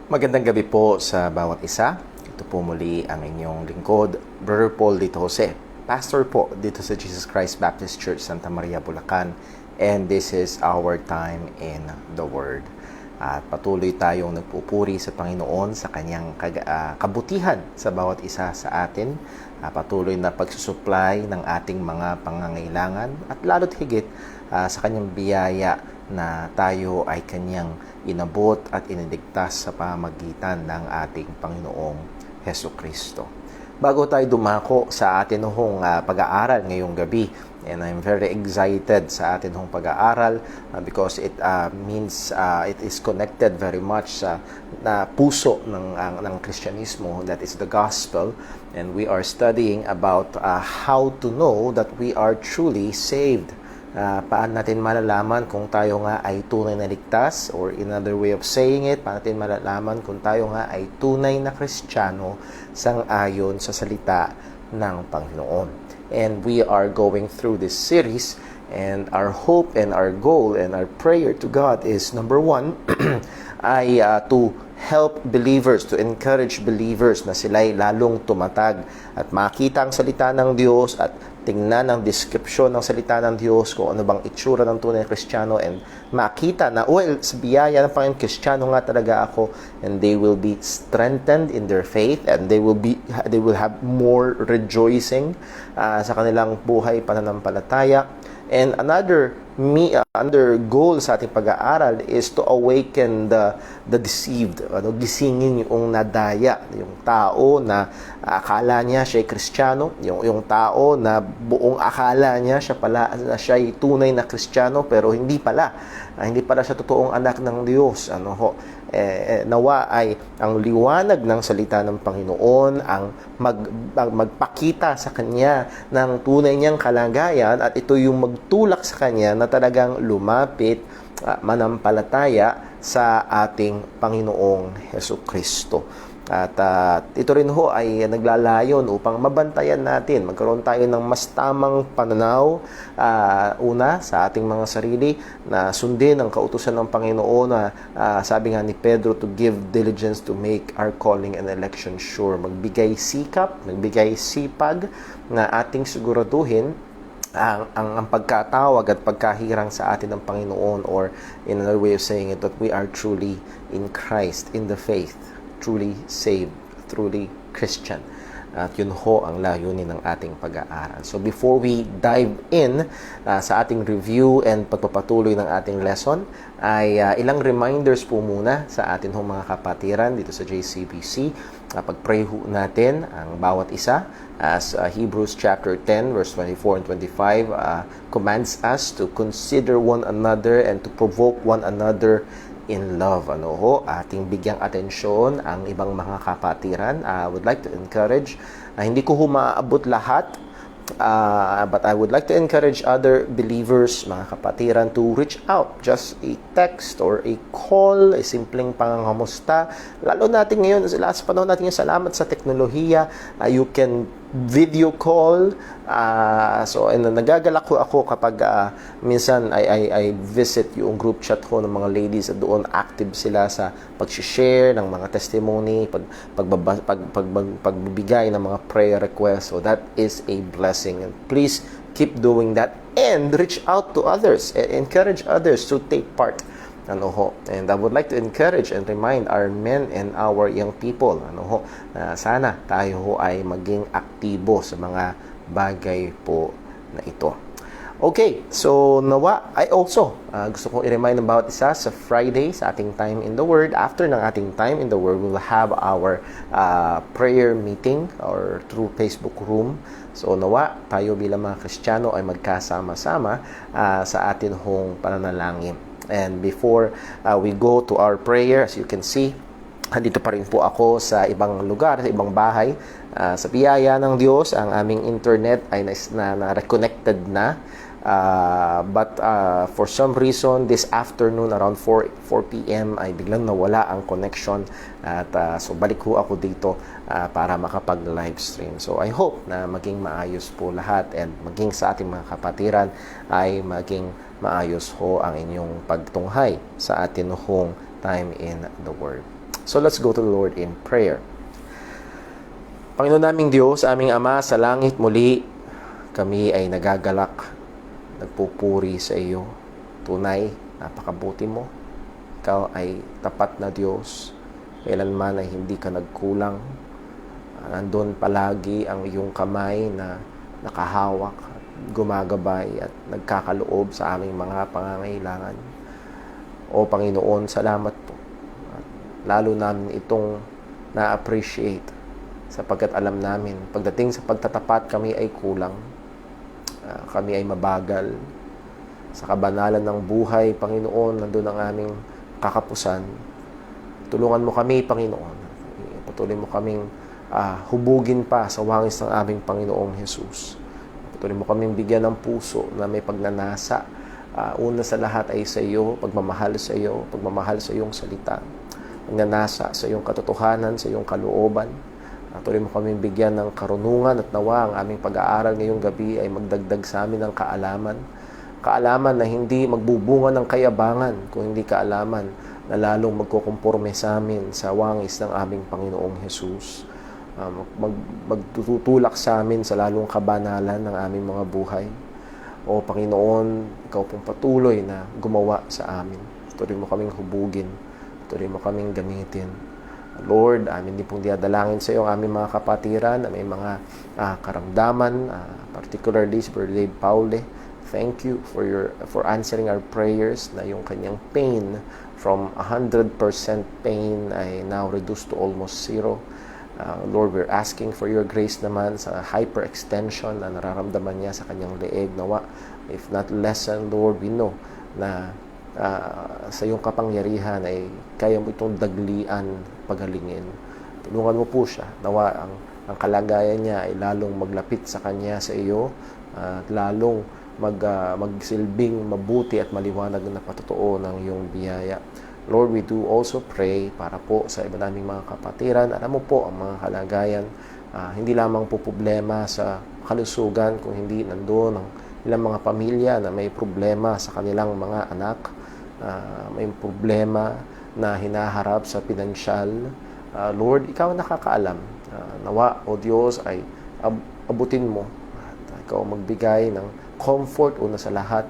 Magandang gabi po sa bawat isa. Ito po muli ang inyong lingkod, Brother Paul Dito Jose. Pastor po dito sa Jesus Christ Baptist Church, Santa Maria, Bulacan. And this is our time in the Word. At patuloy tayong nagpupuri sa Panginoon sa kanyang kabutihan sa bawat isa sa atin. Patuloy na pagsusupply ng ating mga pangangailangan at lalo't higit sa kanyang biyaya na tayo ay kanyang inabot at iniligtas sa pamamagitan ng ating Panginoong Hesukristo. Bago tayo dumako sa atin hong pag-aaral ngayong gabi, and I'm very excited sa atin hong pag-aaral because it means it is connected very much sa puso ng Kristyanismo, that is the gospel, and we are studying about how to know that we are truly saved. Paano natin malalaman kung tayo nga ay tunay na ligtas, or in another way of saying it, paano natin malalaman kung tayo nga ay tunay na Kristiyano sang-ayon sa salita ng Panginoon. And we are going through this series, and our hope and our goal and our prayer to God is, number one, ay to help believers, to encourage believers na sila'y lalong tumatag at makita ang salita ng Diyos at tingnan ang description ng salita ng Diyos kung ano bang itsura ng tunay na Kristiyano, and makita na, sa biyaya ng Panginoon, Kristiyano nga talaga ako, and they will be strengthened in their faith, and they will have more rejoicing sa kanilang buhay pananampalataya. And another goal sa ating pag-aaral is to awaken the deceived. Gisingin yung nadaya, yung tao na akala niya siya ay Kristiyano, yung tao na buong akala niya siya ay tunay na Kristiyano, pero hindi pala siya totoong anak ng Diyos. Nawa ay ang liwanag ng salita ng Panginoon ang magpakita sa kanya ng tunay niyang kalagayan, at ito yung magtulak sa kanya na talagang lumapit, manampalataya sa ating Panginoong Hesukristo. At ito rin ay naglalayon upang mabantayan natin, magkaroon tayo ng mas tamang pananaw, una sa ating mga sarili, na sundin ang kautusan ng Panginoon na sabi nga ni Pedro, to give diligence to make our calling and election sure. Magbigay sikap, magbigay sipag na ating siguraduhin ang pagkatawag at pagkahirang sa atin ng Panginoon, or in another way of saying it, that we are truly in Christ, in the faith, truly saved, truly Christian. At yun ang layunin ng ating pag-aaral. So before we dive in sa ating review and pagpapatuloy ng ating lesson, ay ilang reminders po muna sa atin mga kapatiran dito sa JCBC. Pag-pray natin ang bawat isa, as Hebrews chapter 10 verse 24 and 25 commands us to consider one another and to provoke one another in love. Ating bigyang atensyon ang ibang mga kapatiran. I would like to encourage, hindi ko maabot lahat, but I would like to encourage other believers, mga kapatiran, to reach out. Just a text or a call, a simpleng pangangamusta. Lalo natin ngayon, sa panahon natin yung salamat sa teknolohiya, you can video call. Nagagalak ako kapag minsan I visit yung group chat ko ng mga ladies, at doon active sila sa pag-share ng mga testimony, pagbibigay ng mga prayer requests. So that is a blessing, and please keep doing that and reach out to others, encourage others to take part. And I would like to encourage and remind our men and our young people, sana tayo ay maging aktibo sa mga bagay po na ito. Okay, so nawa, I also gusto kong i-remind about isa sa Friday sa ating Time in the Word. After ng ating Time in the Word, we will have our prayer meeting or through Facebook room. So nawa, tayo bilang mga Kristiyano ay magkasama-sama sa atin hong pananalangin. And before we go to our prayer, as you can see, dito pa rin po ako sa ibang lugar, sa ibang bahay. Sa biyaya ng Diyos, ang aming internet ay na-reconnected na. But for some reason, this afternoon around 4 p.m. ay biglang nawala ang connection. At so balik ho ako dito para makapag-live stream. So I hope na maging maayos po lahat, and maging sa ating mga kapatiran ay maging maayos ho ang inyong pagtunghay sa atin hong time in the Word. So let's go to the Lord in prayer. Panginoon naming Diyos, aming Ama sa langit, muli kami ay nagagalak, nagpupuri sa iyo. Tunay, napakabuti mo. Ikaw ay tapat na Diyos. Kailanman ay hindi ka nagkulang. Nandun palagi ang iyong kamay na nakahawak, gumagabay at nagkakaloob sa aming mga pangangailangan. O Panginoon, salamat po. At lalo namin itong na-appreciate sapagkat alam namin, pagdating sa pagtatapat kami ay kulang. Kami ay mabagal. Sa kabanalan ng buhay, Panginoon, nandun ang aming kakapusan. Tulungan mo kami, Panginoon. Patuloy mo kaming hubugin pa sa wangis ng aming Panginoong Jesus. Patuloy mo kaming bigyan ng puso na may pagnanasa. Una sa lahat ay sa iyo, pagmamahal sa iyo, pagmamahal sa iyong salita. Pagnanasa sa iyong katotohanan, sa iyong kalooban. Patuloy mo kaming bigyan ng karunungan at nawa ang aming pag-aaral ngayong gabi ay magdagdag sa amin ng kaalaman. Kaalaman na hindi magbubunga ng kayabangan, kung hindi kaalaman na lalong magkukumporme sa amin sa wangis ng aming Panginoong Jesus. Magtutulak sa amin sa lalong kabanalan ng aming mga buhay. O Panginoon, ikaw pong patuloy na gumawa sa amin. Patuloy mo kaming hubugin. Patuloy mo kaming gamitin. Lord, amin din pong diadalangin sa iyo ang aming mga kapatiran na may mga karamdaman, particularly si Brother Dave Paule. Thank you for answering our prayers na yung kanyang pain from 100% pain ay now reduced to almost 0. Lord, we're asking for your grace naman sa hyperextension na nararamdaman niya sa kanyang leeg. Nawa, if not lessen, Lord, we know na sa iyong kapangyarihan ay kaya mo itong daglian, pagalingin. Tulungan mo po siya. Nawa ang kalagayan niya ay lalong maglapit sa kanya, sa iyo, at lalong magsilbing mabuti at maliwanag na patotoo ng iyong biyaya. Lord, we do also pray para po sa iba naming mga kapatiran. Alam mo po ang mga kalagayan, hindi lamang po problema sa kalusugan, kung hindi nandoon ang ilang mga pamilya na may problema sa kanilang mga anak, may problema na hinaharap sa pinansyal. Lord, ikaw ang nakakaalam. Nawa, O Diyos, ay abutin mo. At ikaw magbigay ng comfort una sa lahat.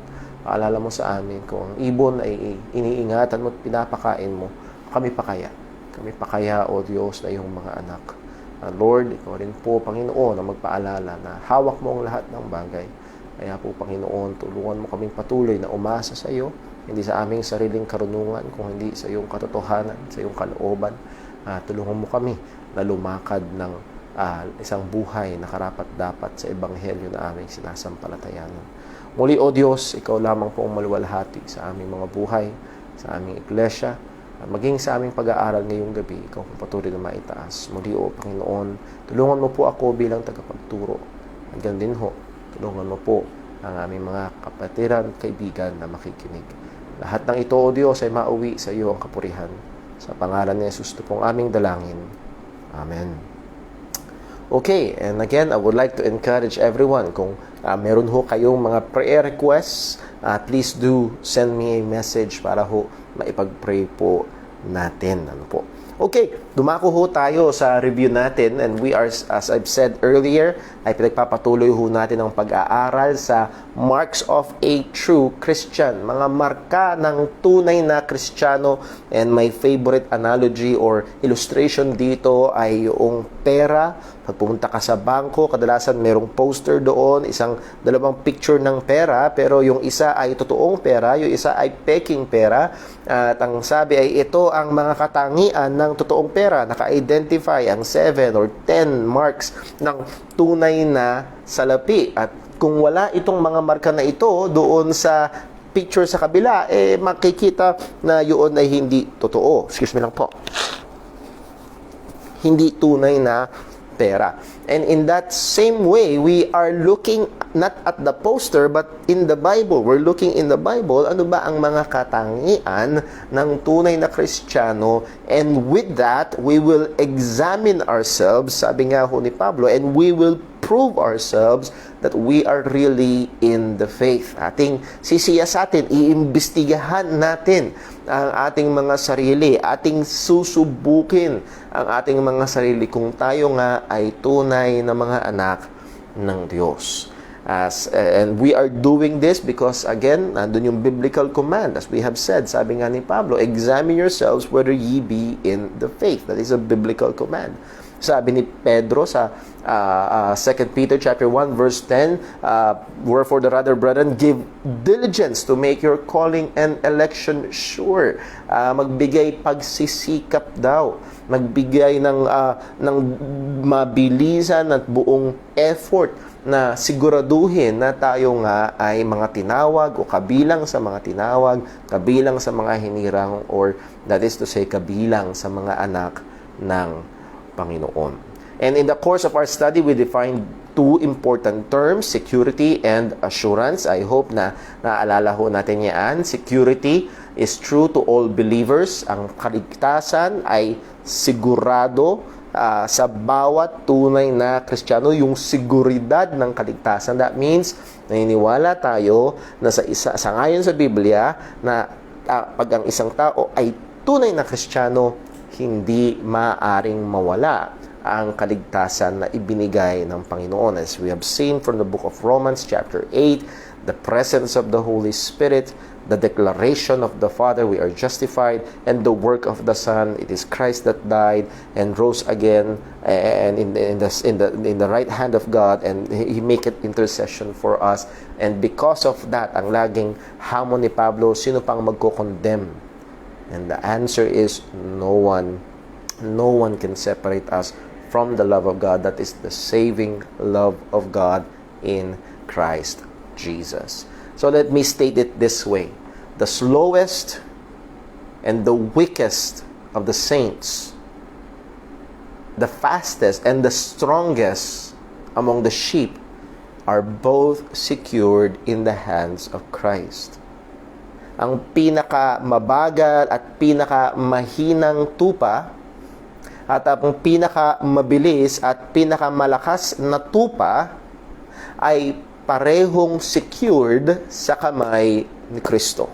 Paalala mo sa amin kung ang ibon ay iniingatan mo at pinapakain mo, kami pa kaya? Kami pa kaya, O Diyos, na iyong mga anak. Lord, ikaw rin po, Panginoon, na magpaalala na hawak mo ang lahat ng bagay. Kaya po, Panginoon, tulungan mo kaming patuloy na umasa sa iyo, hindi sa aming sariling karunungan, kung hindi sa iyong katotohanan, sa iyong kalooban. Tulungan mo kami na lumakad ng isang buhay na karapat-dapat sa ebanghelyo na aming sinasampalatayanan. Muli, O Diyos, ikaw lamang po ang maluwalhati sa aming mga buhay, sa aming iglesia, at maging sa aming pag-aaral ngayong gabi, ikaw po patuloy na maitaas. Muli, O Panginoon, tulungan mo po ako bilang tagapagturo. At ganun din ho, tulungan mo po ang aming mga kapatiran at kaibigan na makikinig. Lahat ng ito, O Diyos, ay mauwi sa iyo ang kapurihan. Sa pangalan ni Jesus, ito pong aming dalangin. Amen. Okay, and again, I would like to encourage everyone, kung meron ho kayong mga prayer requests, please do send me a message para ho maipag-pray po natin. Ano po? Okay, dumako ho tayo sa review natin, and we are, as I've said earlier, ay pinagpapatuloy ho natin ang pag-aaral sa Marks of a True Christian, mga marka ng tunay na Kristiyano. And my favorite analogy or illustration dito ay yung pera. Pag pumunta ka sa bangko, kadalasan merong poster doon, dalawang picture ng pera, pero yung isa ay totoong pera, yung isa ay peking pera. At ang sabi ay ito ang mga katangian ng totoong pera. Naka-identify ang 7 or 10 marks ng tunay na salapi. At kung wala itong mga marka na ito doon sa picture sa kabila, makikita na yun ay hindi totoo. Excuse me lang po. Hindi tunay na pera. And in that same way, we are looking not at the poster but in the Bible. We're looking in the Bible, ano ba ang mga katangian ng tunay na Kristiyano, and with that, we will examine ourselves, sabi nga ho ni Pablo, and we will prove ourselves that we are really in the faith. Ating sisiyasatin, iimbestigahan natin ang ating mga sarili, ating susubukin ang ating mga sarili kung tayo nga ay tunay na mga anak ng Diyos. And we are doing this because, again, nandun yung biblical command. As we have said, sabi nga ni Pablo, examine yourselves whether ye be in the faith. That is a biblical command. Sabi ni Pedro sa 2 Peter chapter 1 verse 10, wherefore the rather, brethren, give diligence to make your calling and election sure. Magbigay pagsisikap daw. Magbigay ng mabilisan at buong effort na siguraduhin na tayo nga ay mga tinawag o kabilang sa mga tinawag, kabilang sa mga hinirang, or that is to say, kabilang sa mga anak ng Panginoon. And in the course of our study, we defined two important terms, security and assurance. I hope na naalala ho natin yan. Security is true to all believers. Ang kaligtasan ay sigurado sa bawat tunay na Kristiyano, yung seguridad ng kaligtasan. That means, naniniwala tayo na sa ngayon sa Biblia, na pag ang isang tao ay tunay na Kristiyano, hindi maaring mawala ang kaligtasan na ibinigay ng Panginoon. As we have seen from the book of Romans chapter 8, the presence of the Holy Spirit, the declaration of the Father, we are justified, and the work of the Son, it is Christ that died and rose again, and in the right hand of God, and He make it intercession for us. And because of that, ang laging hamon ni Pablo, sino pang magko-condemn? And the answer is no one. No one can separate us from the love of God. That is the saving love of God in Christ Jesus. So let me state it this way. The slowest and the weakest of the saints, the fastest and the strongest among the sheep, are both secured in the hands of Christ. Ang pinaka-mabagal at pinaka-mahinang tupa at ang pinaka-mabilis at pinaka-malakas na tupa ay parehong secured sa kamay ni Kristo.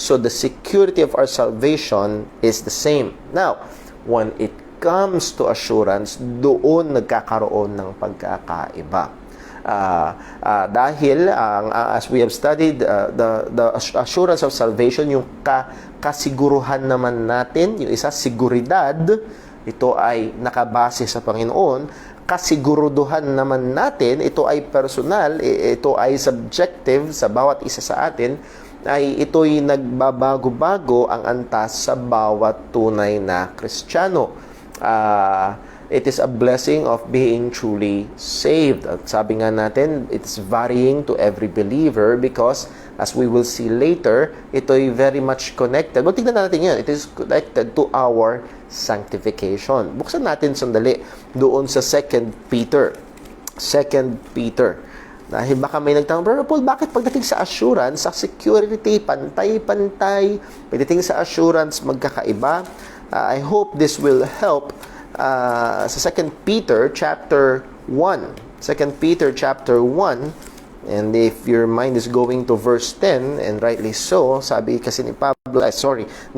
So the security of our salvation is the same. Now, when it comes to assurance, doon nagkakaroon ng pagkakaiba. Dahil as we have studied, the assurance of salvation, yung kasiguruhan naman natin, yung isa, seguridad, ito ay nakabase sa Panginoon. Kasiguruduhan naman natin, ito ay personal, ito ay subjective sa bawat isa sa atin, ay ito'y nagbabago-bago ang antas sa bawat tunay na Kristiyano. It is a blessing of being truly saved. At sabi nga natin, it's varying to every believer because, as we will see later, ito'y very much connected. Well, tignan natin yun. It is connected to our sanctification. Buksan natin sandali doon sa 2 Peter. 2 Peter. Dahil baka may nagtanong, Brother Paul, bakit pagdating sa assurance, sa security, pantay-pantay, pagdating sa assurance, magkakaiba? I hope this will help sa 2 Peter chapter 1. 2 Peter chapter 1, and if your mind is going to verse 10, and rightly so, sabi kasi ni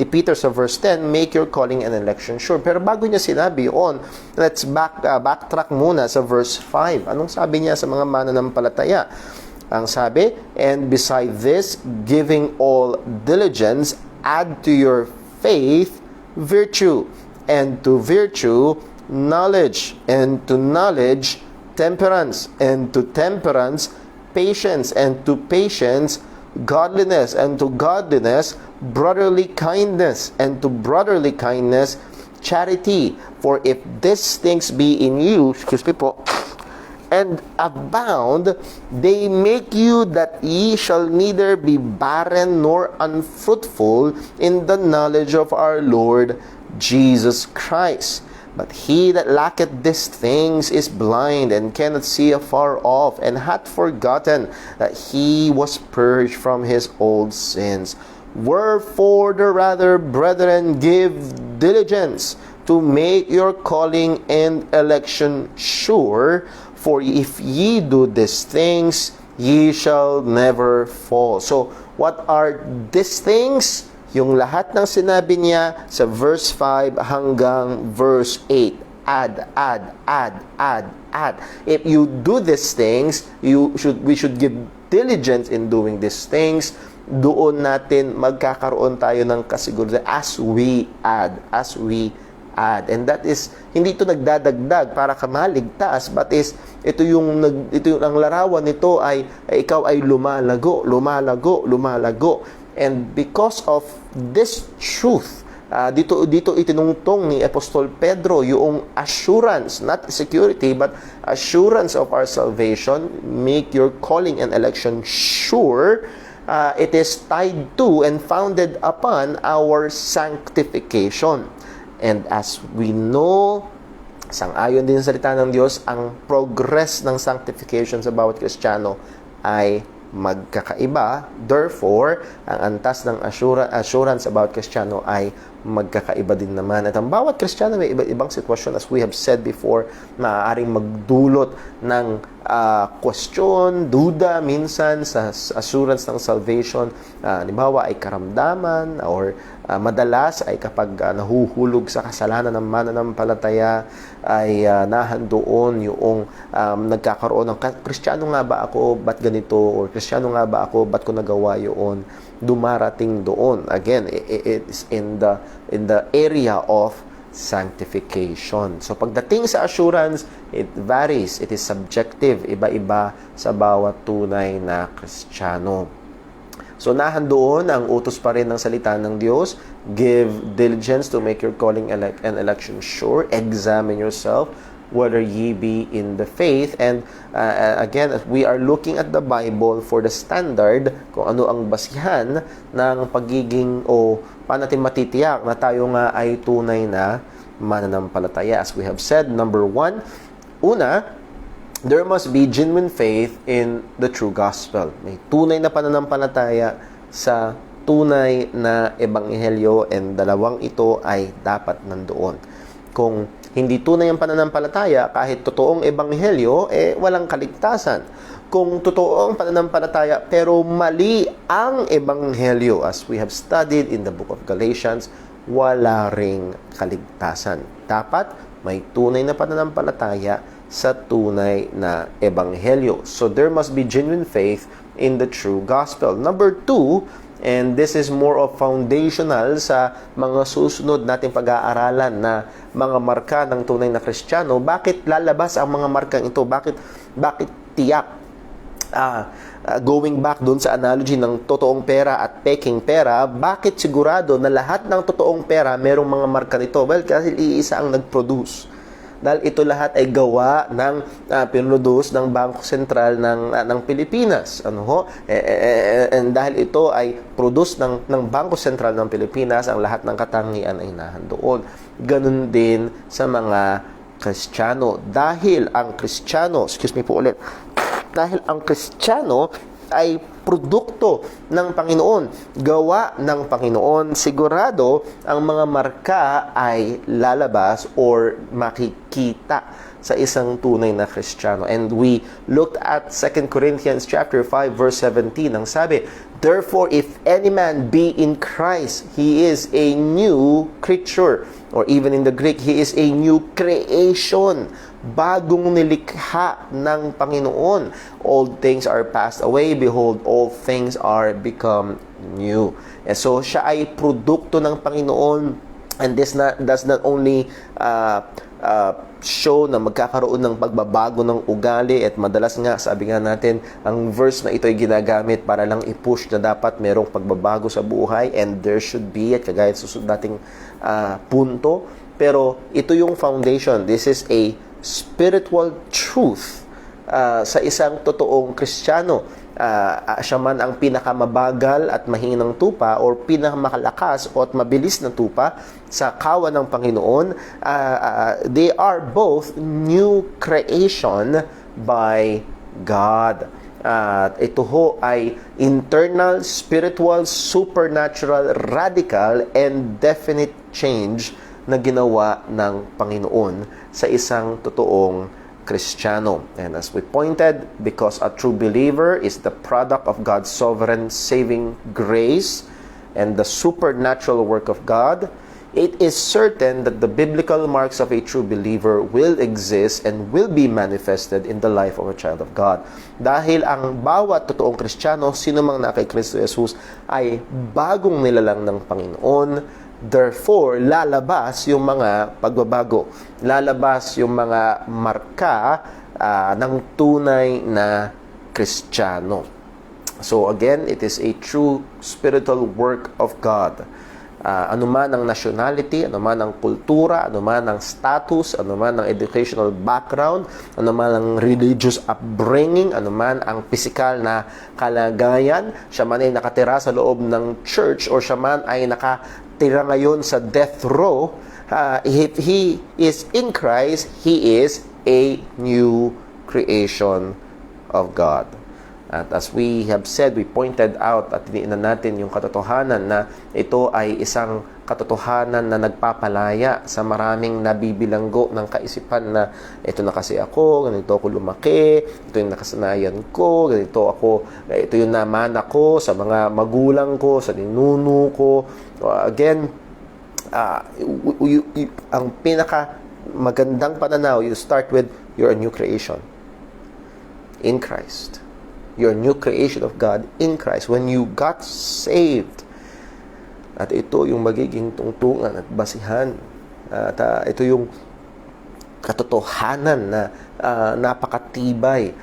Peter sa verse 10, make your calling and election sure. Pero bago niya sinabi on, let's backtrack muna sa verse 5. Anong sabi niya sa mga mananampalataya? Ang sabi, and beside this, giving all diligence, add to your faith virtue, and to virtue knowledge, and to knowledge temperance, and to temperance patience, and to patience godliness, and to godliness brotherly kindness, and to brotherly kindness charity. For if these things be in you, and abound, they make you that ye shall neither be barren nor unfruitful in the knowledge of our Lord Jesus Christ. But he that lacketh these things is blind, and cannot see afar off, and hath forgotten that he was purged from his old sins. Wherefore the rather, brethren, give diligence to make your calling and election sure. For if ye do these things, ye shall never fall. So, what are these things? Yung lahat ng sinabi niya sa verse 5 hanggang verse 8. Add. If you do these things, we should give diligence in doing these things. Doon natin magkakaroon tayo ng kasiguruhan as we add. And that is, hindi ito nagdadagdag para ka maligtas, but ito yung ang larawan nito ay ikaw ay lumalago. And because of this truth, dito itinungtong ni Apostol Pedro yung assurance, not security, but assurance of our salvation. Make your calling and election sure. It is tied to and founded upon our sanctification. And as we know, sang-ayon din sa salita ng Diyos, ang progress ng sanctification sa bawat Kristiyano ay magkakaiba. Therefore, ang antas ng assurance sa bawat Kristiyano ay magkakaiba din naman. At ang bawat Kristiyano may iba't-ibang sitwasyon, as we have said before, maaaring magdulot ng question, duda minsan sa assurance ng salvation. Halimbawa ay karamdaman or madalas ay kapag nahuhulog sa kasalanan ng mananampalataya ay nahandoon yung nagkakaroon ng Kristiyano nga ba ako, ba't ganito? Or Kristiyano nga ba ako, ba't ko nagawa yun? Dumarating doon. Again, it is in the area of sanctification. So pagdating sa assurance, it varies. It is subjective. Iba-iba sa bawat tunay na Kristiyano. So nahandoon ang utos pa rin ng salita ng Diyos. Give diligence to make your calling and election sure. Examine yourself whether ye be in the faith. And again, we are looking at the Bible for the standard, kung ano ang basihan ng pagiging paano natin matitiyak na tayo nga ay tunay na mananampalataya. As we have said, number 1, there must be genuine faith in the true gospel. May tunay na pananampalataya sa tunay na ebanghelyo, and dalawang ito ay dapat nandoon. Kung hindi tunay ang pananampalataya, kahit totoong ebanghelyo, walang kaligtasan. Kung totoo ang pananampalataya pero mali ang ebanghelyo, as we have studied in the book of Galatians, wala ring kaligtasan. Dapat may tunay na pananampalataya sa tunay na ebanghelyo. So there must be genuine faith in the true gospel. Number 2, and this is more of foundational sa mga susunod nating pag-aaralan na mga marka ng tunay na Kristiyano. Bakit lalabas ang mga markang ito? Bakit tiyak? Going back dun sa analogy ng totoong pera at peking pera, bakit sigurado na lahat ng totoong pera merong mga marka nito? Well, kasi iisa ang nag-produce. Dahil ito lahat ay gawa ng pinroduce ng Bangko Sentral ng Pilipinas. And dahil ito ay produce ng Bangko Sentral ng Pilipinas, ang lahat ng katangian ay nahandoon. Ganun din sa mga Kristiyano. Dahil ang Kristiyano ay produkto ng Panginoon, gawa ng Panginoon, sigurado ang mga marka ay lalabas or makikita sa isang tunay na Kristiyano. And we looked at 2 Corinthians chapter 5 verse 17. Ang sabi, therefore if any man be in Christ, he is a new creature. Or even in the Greek, he is a new creation. Bagong nilikha ng Panginoon. Old things are passed away. Behold, all things are become new. And so, siya ay produkto ng Panginoon. And this does not only show na magkakaroon ng pagbabago ng ugali, at madalas nga, sabi nga natin, ang verse na ito ay ginagamit para lang i-push na dapat merong pagbabago sa buhay, and there should be, at kagaya susunod nating punto. Pero ito yung foundation. This is a spiritual truth sa isang totoong Kristiyano. Siya man ang pinakamamagal at mahinang tupa or pinakamalakas o at mabilis na tupa sa kawan ng Panginoon, they are both new creation by God. Ito ho ay internal, spiritual, supernatural, radical, and definite change na ginawa ng Panginoon sa isang totoong Kristiyano. And as we pointed, because a true believer is the product of God's sovereign saving grace and the supernatural work of God, it is certain that the biblical marks of a true believer will exist and will be manifested in the life of a child of God. Dahil ang bawat totoong Kristiyano, sino mang na kay Kristo Jesus, ay bagong nilalang ng Panginoon. Therefore, lalabas yung mga pagbabago. Lalabas yung mga marka ng tunay na Kristiyano. So again, it is a true spiritual work of God. Anuman ang nationality, anuman ang kultura, anuman ang status, anuman ang educational background, anuman ang religious upbringing, anuman ang physical na kalagayan, siya man ay nakatira sa loob ng church or siya man ay nakatira ngayon sa death row, if he is in Christ, he is a new creation of God. At as we have said, we pointed out at diniinan natin yung katotohanan na ito ay isang katotohanan na nagpapalaya sa maraming nabibilanggo ng kaisipan na ito na kasi ako, ganito ako lumaki, ito yung nakasanayan ko, ganito ako, ito yung naman ako sa mga magulang ko, sa ninuno ko. Again, ang pinaka magandang pananaw, you start with you're a new creation in Christ. You're a new creation of God in Christ. When you got saved, at ito yung magiging tungtungan at basihan. At ito yung katotohanan na napakatibay.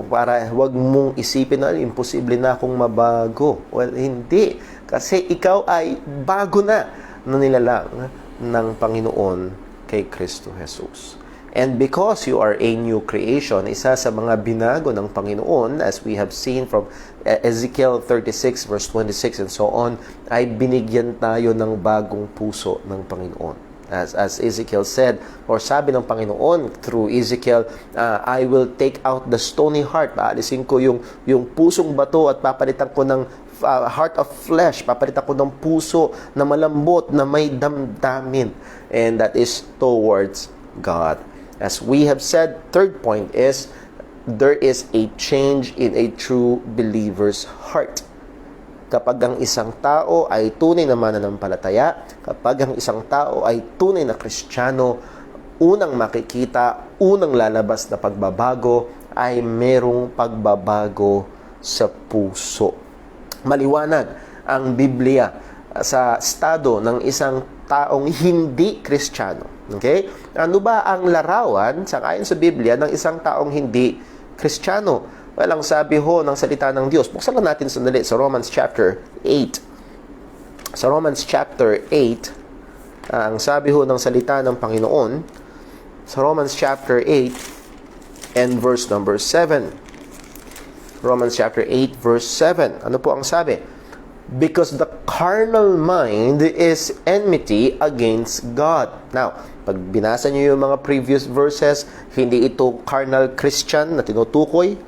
Para wag mong isipin na imposible na akong mabago. Well, hindi. Kasi ikaw ay bago na nilalang ng Panginoon kay Kristo Jesus. And because you are a new creation, isa sa mga binago ng Panginoon, as we have seen from Ezekiel 36 verse 26 and so on, ay binigyan tayo ng bagong puso ng Panginoon. As Ezekiel said, or sabi ng Panginoon through Ezekiel, I will take out the stony heart. Paalisin ko yung pusong bato at papalitan ko ng heart of flesh. Papalitan ko ng puso na malambot, na may damdamin. And that is towards God. As we have said, third point is, there is a change in a true believer's heart. Kapag ang isang tao ay tunay na mananampalataya, kapag ang isang tao ay tunay na Kristiyano, unang makikita, unang lalabas na pagbabago ay merong pagbabago sa puso. Maliwanag ang Biblia sa estado ng isang taong hindi Kristiyano. Okay? Ano ba ang larawan, ayon sa Biblia, ng isang taong hindi Kristiyano? Well, ang sabi ho ng salita ng Diyos, buksan lang natin sandali sa Romans chapter 8. Sa Romans chapter 8, ang sabi ho ng salita ng Panginoon, sa Romans chapter 8 and verse number 7. Romans chapter 8 verse 7. Ano po ang sabi? Because the carnal mind is enmity against God. Now, pag binasa niyo yung mga previous verses, hindi ito carnal Christian na tinutukoy.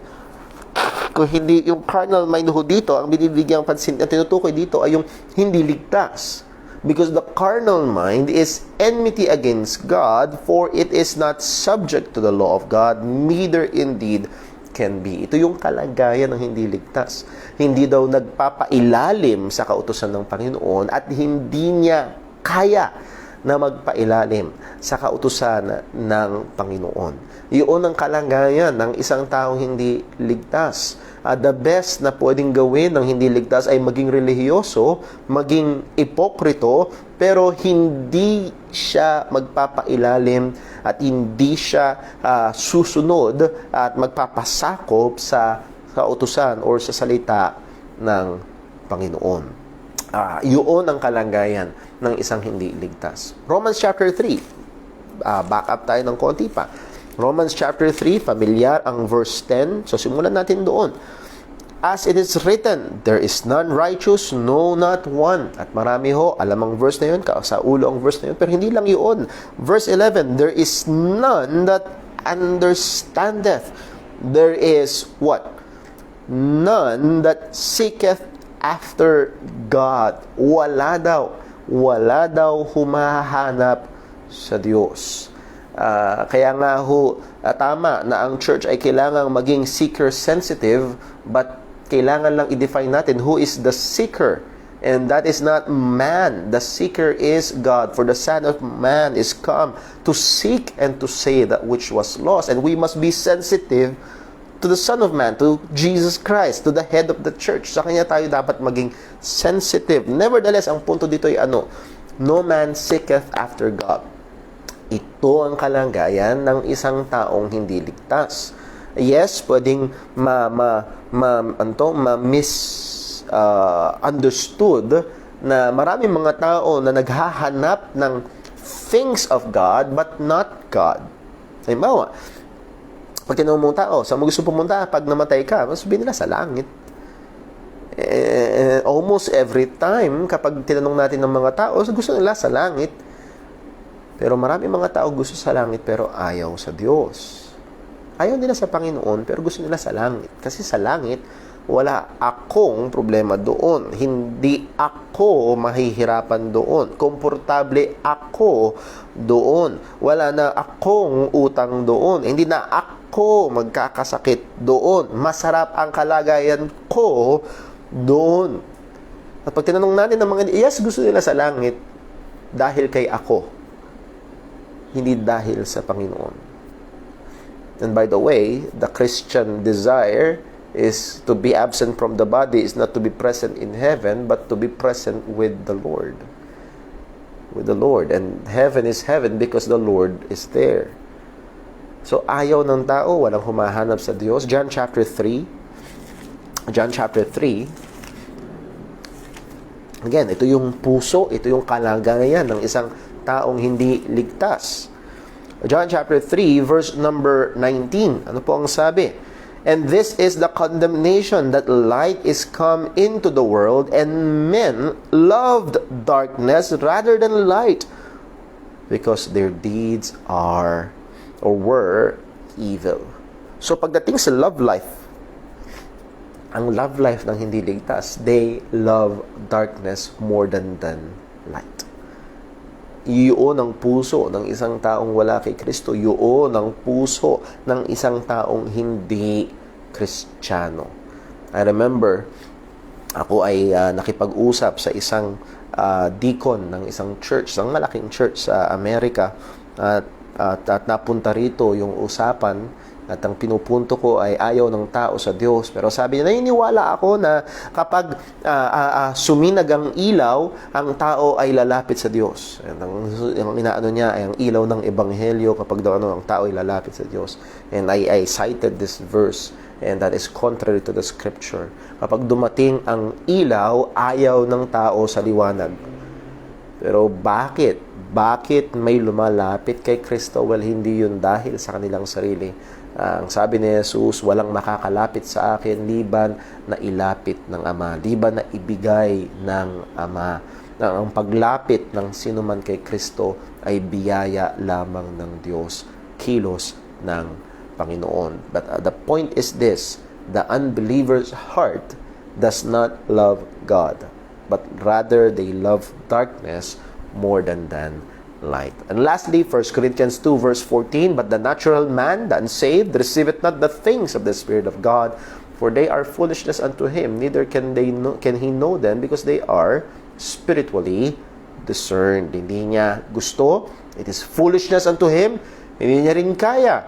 Kung hindi yung carnal mind ho dito, ang binibigyang pansin na tinutukoy dito ay yung hindi ligtas. Because the carnal mind is enmity against God, for it is not subject to the law of God, neither indeed can be. Ito yung kalagayan ng hindi ligtas. Hindi daw nagpapailalim sa kautusan ng Panginoon at hindi niya kaya na magpailalim sa kautusan ng Panginoon. Iyon ang kalagayan ng isang taong hindi ligtas. The best na pwedeng gawin ng hindi ligtas ay maging relihiyoso, maging ipokrito, pero hindi siya magpapailalim at hindi siya susunod at magpapasakop sa kautusan or sa salita ng Panginoon. Yun ang kalagayan ng isang hindi ligtas. Romans chapter 3. Back up tayo ng konti pa. Romans chapter 3, familiar ang verse 10. So simulan natin doon. As it is written, there is none righteous, no, not one. At marami ho, alam ang verse na yun, sa ulo ang verse na yun, pero hindi lang yun. Verse 11, there is none that understandeth. There is what? None that seeketh after God. Wala daw humahanap sa Diyos. Kaya nga tama na ang church ay kailangang maging seeker-sensitive, but kailangan lang i-define natin who is the seeker. And that is not man. The seeker is God. For the Son of Man is come to seek and to save that which was lost. And we must be sensitive to the Son of Man, to Jesus Christ, to the head of the church. Sa Kanya tayo dapat maging sensitive. Nevertheless, ang punto dito ay no man seeketh after God. Ito ang kalagayan ng isang taong hindi ligtas. Yes, pwedeng misunderstood na maraming mga tao na naghahanap ng things of God but not God. Halimbawa, pag tinanong mong tao, saan mo gusto pumunta pag namatay ka? Sabihin nila sa langit. Almost every time, kapag tinanong natin ng mga tao, gusto nila sa langit. Pero maraming mga tao gusto sa langit pero ayaw sa Diyos. Ayaw nila sa Panginoon pero gusto nila sa langit. Kasi sa langit, wala akong problema doon. Hindi ako mahihirapan doon. Komportable ako doon. Wala na akong utang doon. Hindi na ako magkakasakit doon. Masarap ang kalagayan ko doon. At pag tinanong natin ng mga, yes, gusto nila sa langit dahil kay ako. Hindi dahil sa Panginoon. And by the way, the Christian desire is to be absent from the body is not to be present in heaven, but to be present with the Lord. With the Lord. And heaven is heaven because the Lord is there. So, ayaw ng tao, walang humahanap sa Diyos. John chapter 3. Again, ito yung puso, ito yung kalagayan ng isang taong hindi ligtas. John chapter 3, verse number 19. Ano po ang sabi? And this is the condemnation, that light is come into the world, and men loved darkness rather than light, because their deeds are or were evil. So pagdating sa love life, ang love life ng hindi ligtas, they love darkness more than light. Iyon ang puso ng isang taong wala kay Kristo. Iyon ang puso ng isang taong hindi Kristiyano. I remember, ako ay nakipag-usap sa isang deacon ng isang church, isang malaking church sa Amerika, at napunta rito yung usapan. At ang pinupunto ko ay ayaw ng tao sa Diyos. Pero sabi niya, naniniwala ako na kapag suminag ang ilaw, ang tao ay lalapit sa Diyos. And ang inaano niya ay ang ilaw ng Ebanghelyo, kapag ang tao ay lalapit sa Diyos. And I cited this verse, and that is contrary to the scripture. Kapag dumating ang ilaw, ayaw ng tao sa liwanag. Pero bakit? Bakit may lumalapit kay Kristo? Well, hindi yun dahil sa kanilang sarili. Ang sabi ni Jesus, walang makakalapit sa akin liban na ilapit ng Ama, liban na ibigay ng Ama. Ang paglapit ng sinuman kay Kristo ay biyaya lamang ng Diyos, kilos ng Panginoon. But the point is this, the unbeliever's heart does not love God, but rather they love darkness more than light. And lastly, 1 Corinthians 2 verse 14, but the natural man, the unsaved, receiveth not the things of the Spirit of God, for they are foolishness unto him, neither can he know them, because they are spiritually discerned. Hindi niya gusto, it is foolishness unto him, hindi niya rin kaya,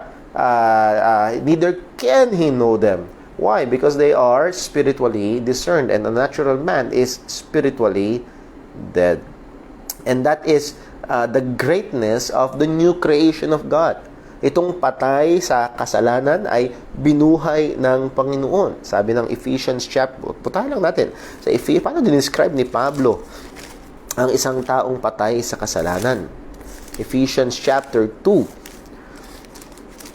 neither can he know them. Why? Because they are spiritually discerned, and the natural man is spiritually dead. And that is the greatness of the new creation of God. Itong patay sa kasalanan ay binuhay ng Panginoon. Sabi ng Ephesians chapter, putahan lang natin. Sa Ephesians, paano dinescribe ni Pablo ang isang taong patay sa kasalanan? Ephesians chapter 2.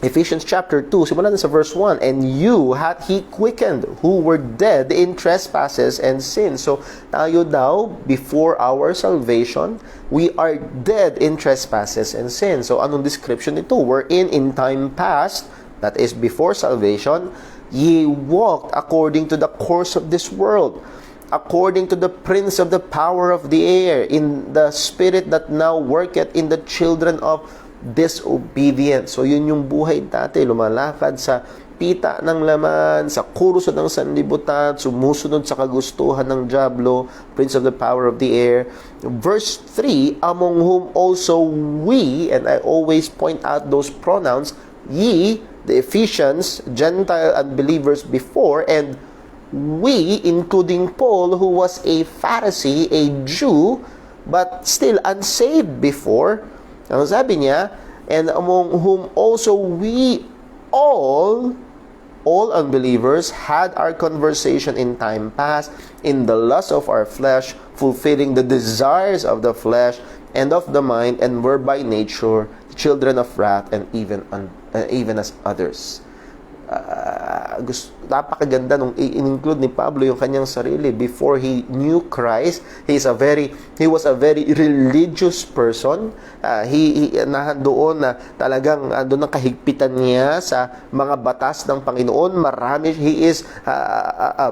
Ephesians chapter 2, simulan sa verse 1, and you hath he quickened, who were dead in trespasses and sins. So, tayo daw, before our salvation, we are dead in trespasses and sins. So, anong description nito? Wherein in time past, that is before salvation, ye walked according to the course of this world, according to the prince of the power of the air, in the spirit that now worketh in the children of disobedient. So yun yung buhay dati, lumalakad sa pita ng laman, sa kuruso ng sanlibutan, sumusunod sa kagustuhan ng diablo, prince of the power of the air. Verse 3, among whom also we, and I always point out those pronouns, ye, the Ephesians, Gentile unbelievers before, and we, including Paul, who was a Pharisee, a Jew, but still unsaved before. Ang sabi niya, and among whom also we all unbelievers had our conversation in time past, in the lust of our flesh, fulfilling the desires of the flesh and of the mind, and were by nature children of wrath, and even as others. Napakaganda nung in-include ni Pablo yung kanyang sarili. Before he knew Christ, he was a very religious person. Doon na talagang doon ang kahigpitan niya sa mga batas ng Panginoon. Marami, he is a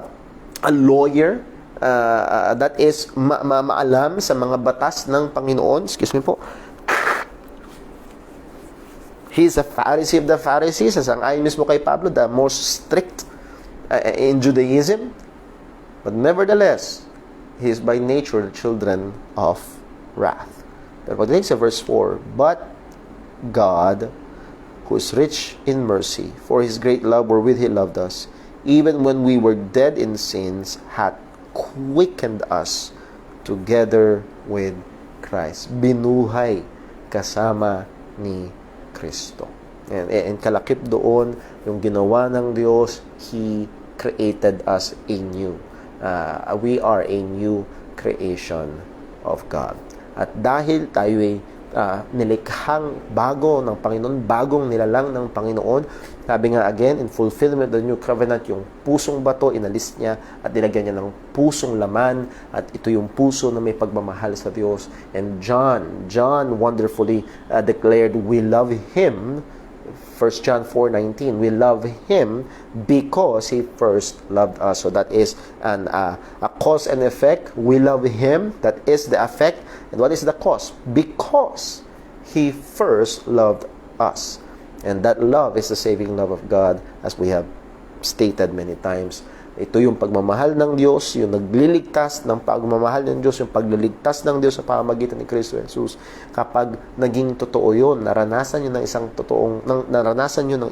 lawyer that is maalam sa mga batas ng Panginoon. Excuse me po. He's a Pharisee of the Pharisees, ayon mismo kay Pablo, the most strict in Judaism. But nevertheless, he is by nature the children of wrath. Pero pagdating sa verse 4, but God, who is rich in mercy, for His great love wherewith He loved us, even when we were dead in sins, hath quickened us together with Christ. Binuhay kasama ni Kristo. And kalakip doon, yung ginawa ng Diyos, He created us anew. We are a new creation of God. At dahil tayo ay nilikhang bago ng Panginoon, bagong nilalang ng Panginoon, sabi nga again, in fulfillment of the new covenant, yung pusong bato, inalis niya at nilagyan niya ng pusong laman, at ito yung puso na may pagmamahal sa Diyos. And John wonderfully declared, we love Him, 1 John 4:19, we love Him because He first loved us. So that is a cause and effect. We love Him, that is the effect. And what is the cause? Because He first loved us. And that love is the saving love of God, as we have stated many times. Ito yung pagmamahal ng Diyos, yung nagliligtas ng pagmamahal ng Diyos, yung pagliligtas ng Diyos sa pamamagitan ni Kristo Jesus. Kapag naging totoo yun, naranasan nyo ng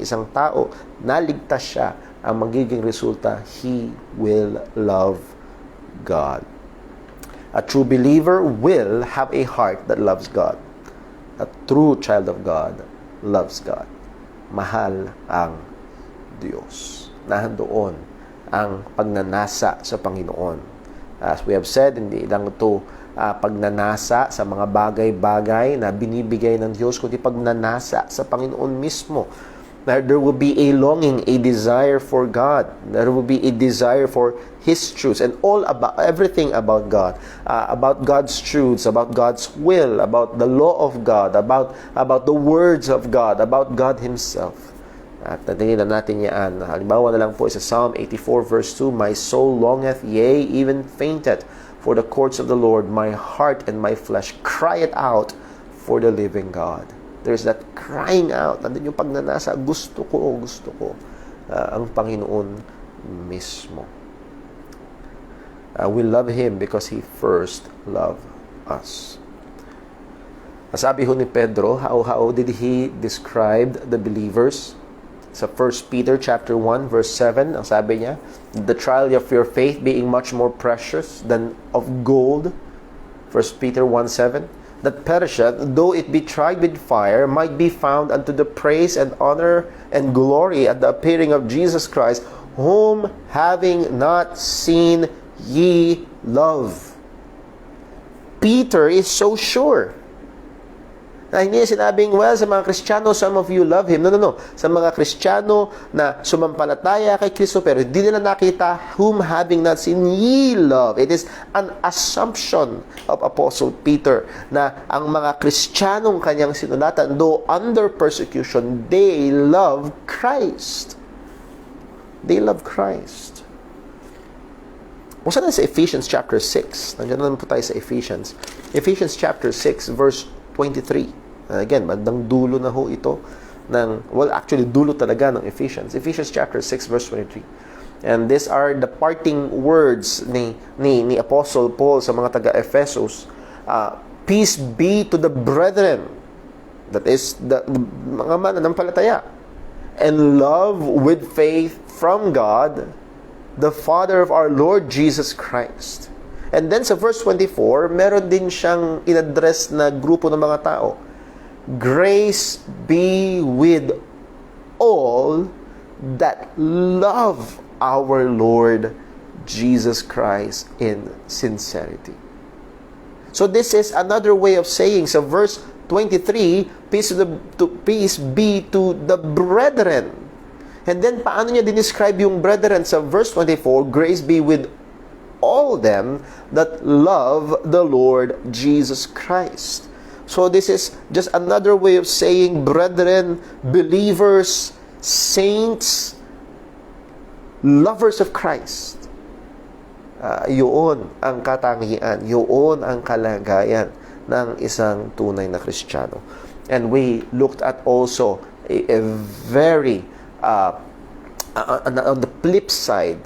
isang tao, naligtas siya, ang magiging resulta, he will love God. A true believer will have a heart that loves God. A true child of God loves God. Mahal ang Diyos. Nahandoon ang pagnanasa sa Panginoon. As we have said, hindi lang ito pagnanasa sa mga bagay-bagay na binibigay ng Diyos, kundi pagnanasa sa Panginoon mismo. There will be a longing, a desire for God. There will be a desire for His truths and everything about God, about God's truths, about God's will, about the law of God, about the words of God, about God Himself. At natingnan natin yan. Halimbawa na lang po sa Psalm 84 verse 2, my soul longeth, yea, even fainteth, for the courts of the Lord. My heart and my flesh crieth out for the living God. There's that crying out. Nandun yung pagnanasa, gusto ko ang Panginoon mismo. We love Him because He first loved us. Sabi ho ni Pedro, how did he describe the believers? Sa 1 Peter chapter 1 verse 7, ang sabi niya, the trial of your faith being much more precious than of gold, 1 Peter 1:7, that perisheth, though it be tried with fire, might be found unto the praise and honor and glory at the appearing of Jesus Christ, whom having not seen ye love. Peter is so sure. Na hindi sinabing, well, sa mga Kristiyano, some of you love Him. No. Sa mga Kristiyano na sumampalataya kay Kristo, pero hindi nila nakita, whom having not seen ye love. It is an assumption of Apostle Peter na ang mga Kristiyanong kanyang sinulatan, though under persecution, they love Christ. They love Christ. Kung saan sa Ephesians chapter 6, nandiyan naman po tayo sa Ephesians. Ephesians chapter 6, verse 23. Again, bandang dulo na ho ito actually dulo talaga ng Ephesians. Ephesians chapter 6 verse 23. And these are the parting words ni Apostle Paul sa mga taga-Ephesus. Peace be to the brethren, that is the mga mananampalataya, and love with faith from God, the Father of our Lord Jesus Christ. And then sa verse 24, meron din siyang inaddress na grupo ng mga tao. Grace be with all that love our Lord Jesus Christ in sincerity. So this is another way of saying sa verse 23, peace be to the brethren. And then paano niya dinescribe yung brethren sa verse 24? Grace be with all them that love the Lord Jesus Christ. So this is just another way of saying brethren, believers, saints, lovers of Christ. Yun ang katangian, yun ang kalagayan ng isang tunay na Kristiyano. And we looked at also a very on the flip side,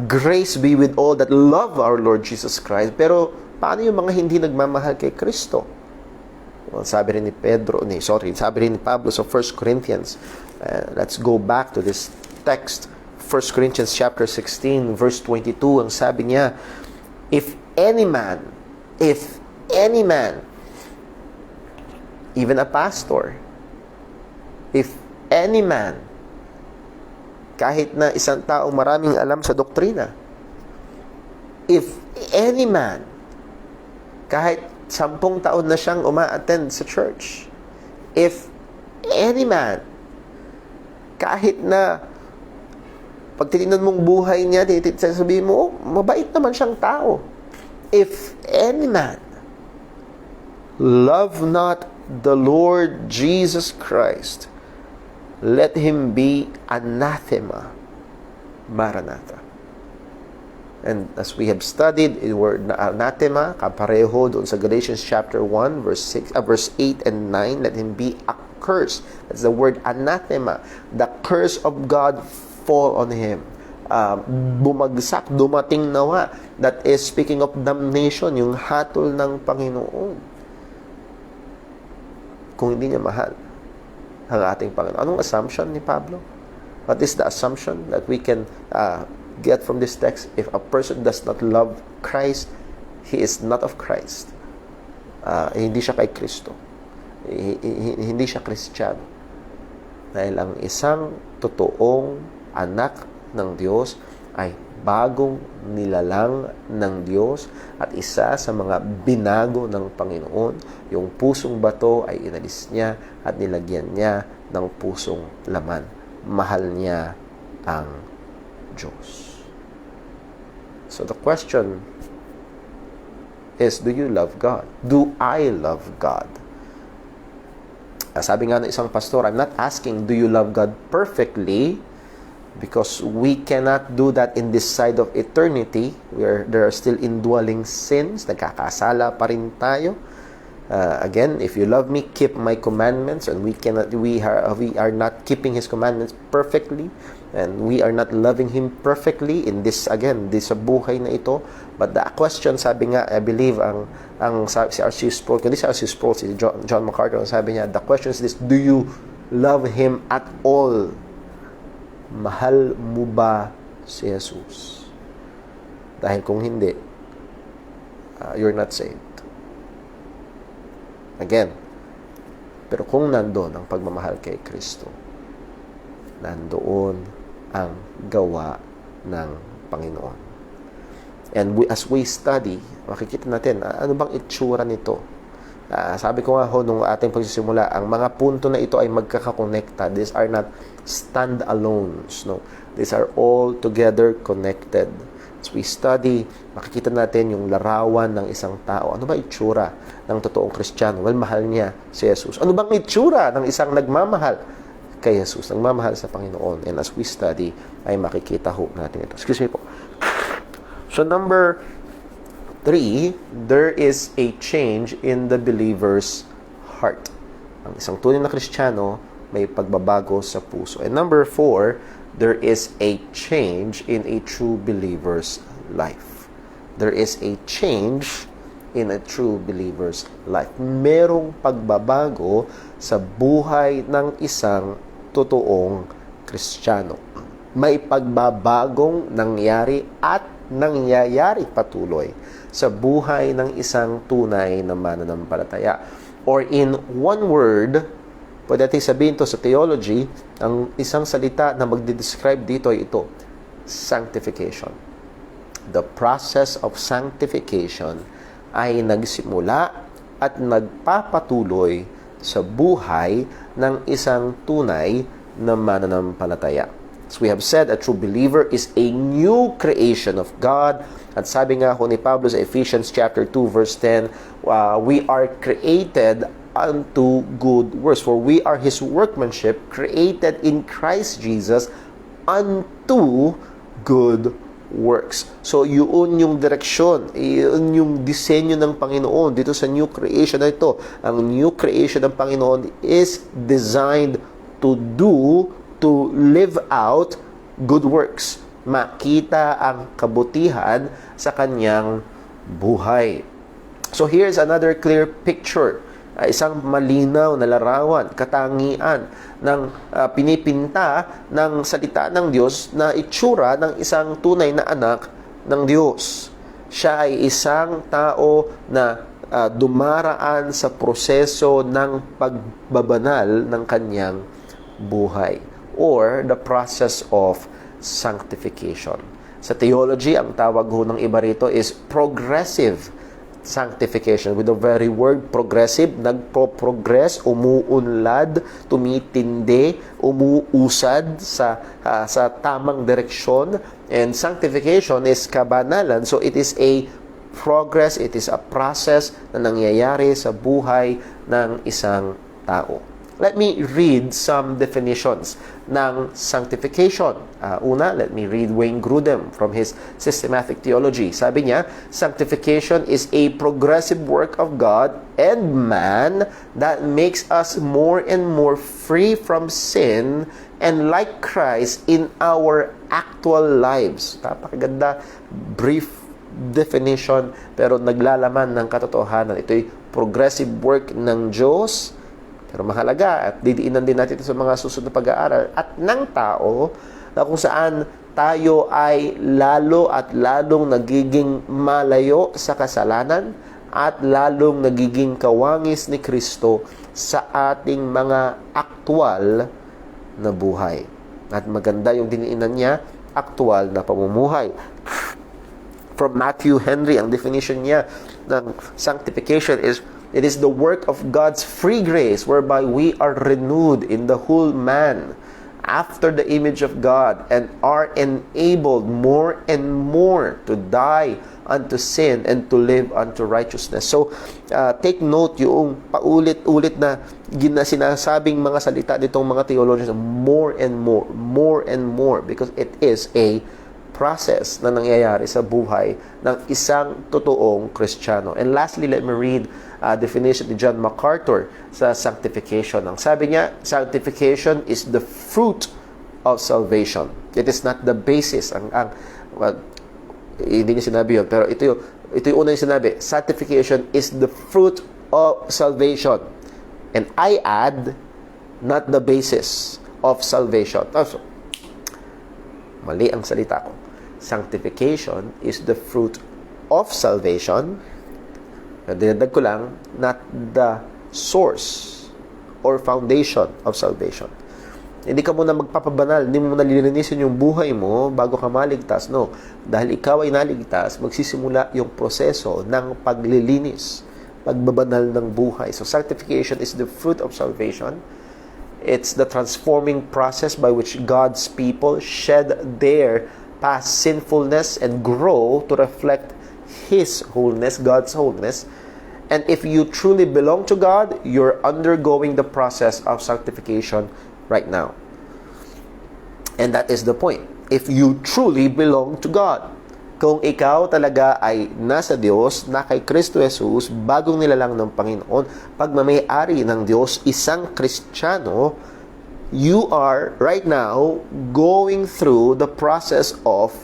grace be with all that love our Lord Jesus Christ. Pero paano yung mga hindi nagmamahal kay Kristo? Well, sabi rin ni Pablo sa 1 Corinthians. Let's go back to this text. 1 Corinthians chapter 16 verse 22, ang sabi niya, if any man, even a pastor, if any man, kahit na isang taong maraming alam sa doktrina, if any man, kahit 10 taon na siyang uma-attend sa church, if any man, kahit na pag tininan mong buhay niya, sasabihin mo, mabait naman siyang tao. If any man love not the Lord Jesus Christ, let him be anathema. Maranatha. And as we have studied, the word anathema, kapareho doon sa Galatians chapter 1, verse 8 and 9, let him be accursed. That's the word anathema. The curse of God fall on him. Bumagsak, dumating nawa. That is speaking of damnation, yung hatol ng Panginoon. Kung hindi niya mahal ang ating Panginoon. Anong assumption ni Pablo? What is the assumption that we can get from this text? If a person does not love Christ, he is not of Christ. Hindi siya kay Kristo. Hindi siya Kristiyano. Dahil ang isang totoong anak ng Diyos ay bagong nilalang ng Diyos at isa sa mga binago ng Panginoon. Yung pusong bato ay inalis niya at nilagyan niya ng pusong laman. Mahal niya ang Diyos. So the question is, do you love God? Do I love God? Sabi nga ng isang pastor, I'm not asking, do you love God perfectly? Because we cannot do that in this side of eternity, where there are still indwelling sins, nagkakasala pa rin tayo. Again, if you love me, keep my commandments, and we are not keeping His commandments perfectly, and we are not loving Him perfectly in this, again, this buhay na ito. But the question, sabi nga, I believe, si R.C. Sproul, kundi si R.C. Sproul, si John MacArthur, sabi niya, the question is this, do you love Him at all? Mahal mo ba si Jesus? Dahil kung hindi, you're not saved. Again, pero kung nandoon ang pagmamahal kay Kristo, nandoon ang gawa ng Panginoon. And as we study, makikita natin, ano bang itsura nito? Sabi ko nga nung ating pagsisimula, ang mga punto na ito ay magkakakonekta. These are not stand-alones. No? These are all together connected. As we study, makikita natin yung larawan ng isang tao. Ano ba itsura ng totoong Kristiyano? Well, mahal niya si Jesus. Ano bang itsura ng isang nagmamahal kay Jesus? Nagmamahal sa Panginoon. And as we study, ay makikita natin ito. Excuse me po. So number 3, there is a change in the believer's heart. Ang isang tunay na Kristiyano, may pagbabago sa puso. And number 4, there is a change in a true believer's life. There is a change in a true believer's life. Merong pagbabago sa buhay ng isang totoong Kristiyano. May pagbabagong nangyari at nangyayari patuloy sa buhay ng isang tunay na mananampalataya. Or in one word, pwede natin sabihin to sa theology, ang isang salita na magde-describe dito ay ito, sanctification. The process of sanctification ay nagsimula at nagpapatuloy sa buhay ng isang tunay na mananampalataya. As we have said, a true believer is a new creation of God. At sabi nga ho ni Pablo sa Ephesians chapter 2 verse 10, we are created unto good works. For we are His workmanship, created in Christ Jesus unto good works. So, yun yung direksyon, yun yung disenyo ng Panginoon dito sa new creation na ito. Ang new creation ng Panginoon is designed to live out good works. Makita ang kabutihan sa kanyang buhay. So here's another clear picture. Isang malinaw na larawan, katangian ng pinipinta ng salita ng Diyos na itsura ng isang tunay na anak ng Diyos. Siya ay isang tao na dumaraan sa proseso ng pagbabanal ng kanyang buhay, or the process of sanctification. Sa theology, ang tawag ho ng iba rito is progressive sanctification. With the very word progressive, nagpo-progress, umuunlad, tumitindi, umuusad sa tamang direksyon. And sanctification is kabanalan. So it is a progress, it is a process na nangyayari sa buhay ng isang tao. Let me read some definitions ng sanctification. Una, let me read Wayne Grudem from his Systematic Theology. Sabi niya, sanctification is a progressive work of God and man that makes us more and more free from sin and like Christ in our actual lives. Napakaganda, brief definition, pero naglalaman ng katotohanan. Ito'y progressive work ng Diyos, pero mahalaga at didiinan din natin ito sa mga susunod na pag-aaral at ng tao na kung saan tayo ay lalo at lalong nagiging malayo sa kasalanan at lalong nagiging kawangis ni Kristo sa ating mga aktwal na buhay. At maganda yung diniinan niya, aktwal na pamumuhay. From Matthew Henry, ang definition niya ng sanctification is, it is the work of God's free grace whereby we are renewed in the whole man after the image of God and are enabled more and more to die unto sin and to live unto righteousness. So, take note yung paulit-ulit na sinasabing mga salita nitong mga theologians, more and more, because it is a process na nangyayari sa buhay ng isang totoong Kristiyano. And lastly, let me read definition ni John MacArthur sa sanctification. Ang sabi niya, sanctification is the fruit of salvation. It is not the basis. Hindi niya sinabi yun, pero ito yung una yung sinabi. Sanctification is the fruit of salvation. And I add, not the basis of salvation. Also, mali ang salita ko. Sanctification is the fruit of salvation. Dinagdag ko lang, not the source or foundation of salvation. Hindi ka muna magpapabanal, hindi mo muna lilinisin yung buhay mo bago ka maligtas. No. Dahil ikaw ay naligtas, magsisimula yung proseso ng paglilinis, pagbabanal ng buhay. So sanctification is the fruit of salvation. It's the transforming process by which God's people shed their past sinfulness and grow to reflect His wholeness, God's wholeness. And if you truly belong to God, you're undergoing the process of sanctification right now. And that is the point. If you truly belong to God. Kung ikaw talaga ay nasa Diyos, na kay Kristo Jesus, bagong nilalang ng Panginoon, pagmamayari ng Diyos, isang Kristiyano, you are right now going through the process of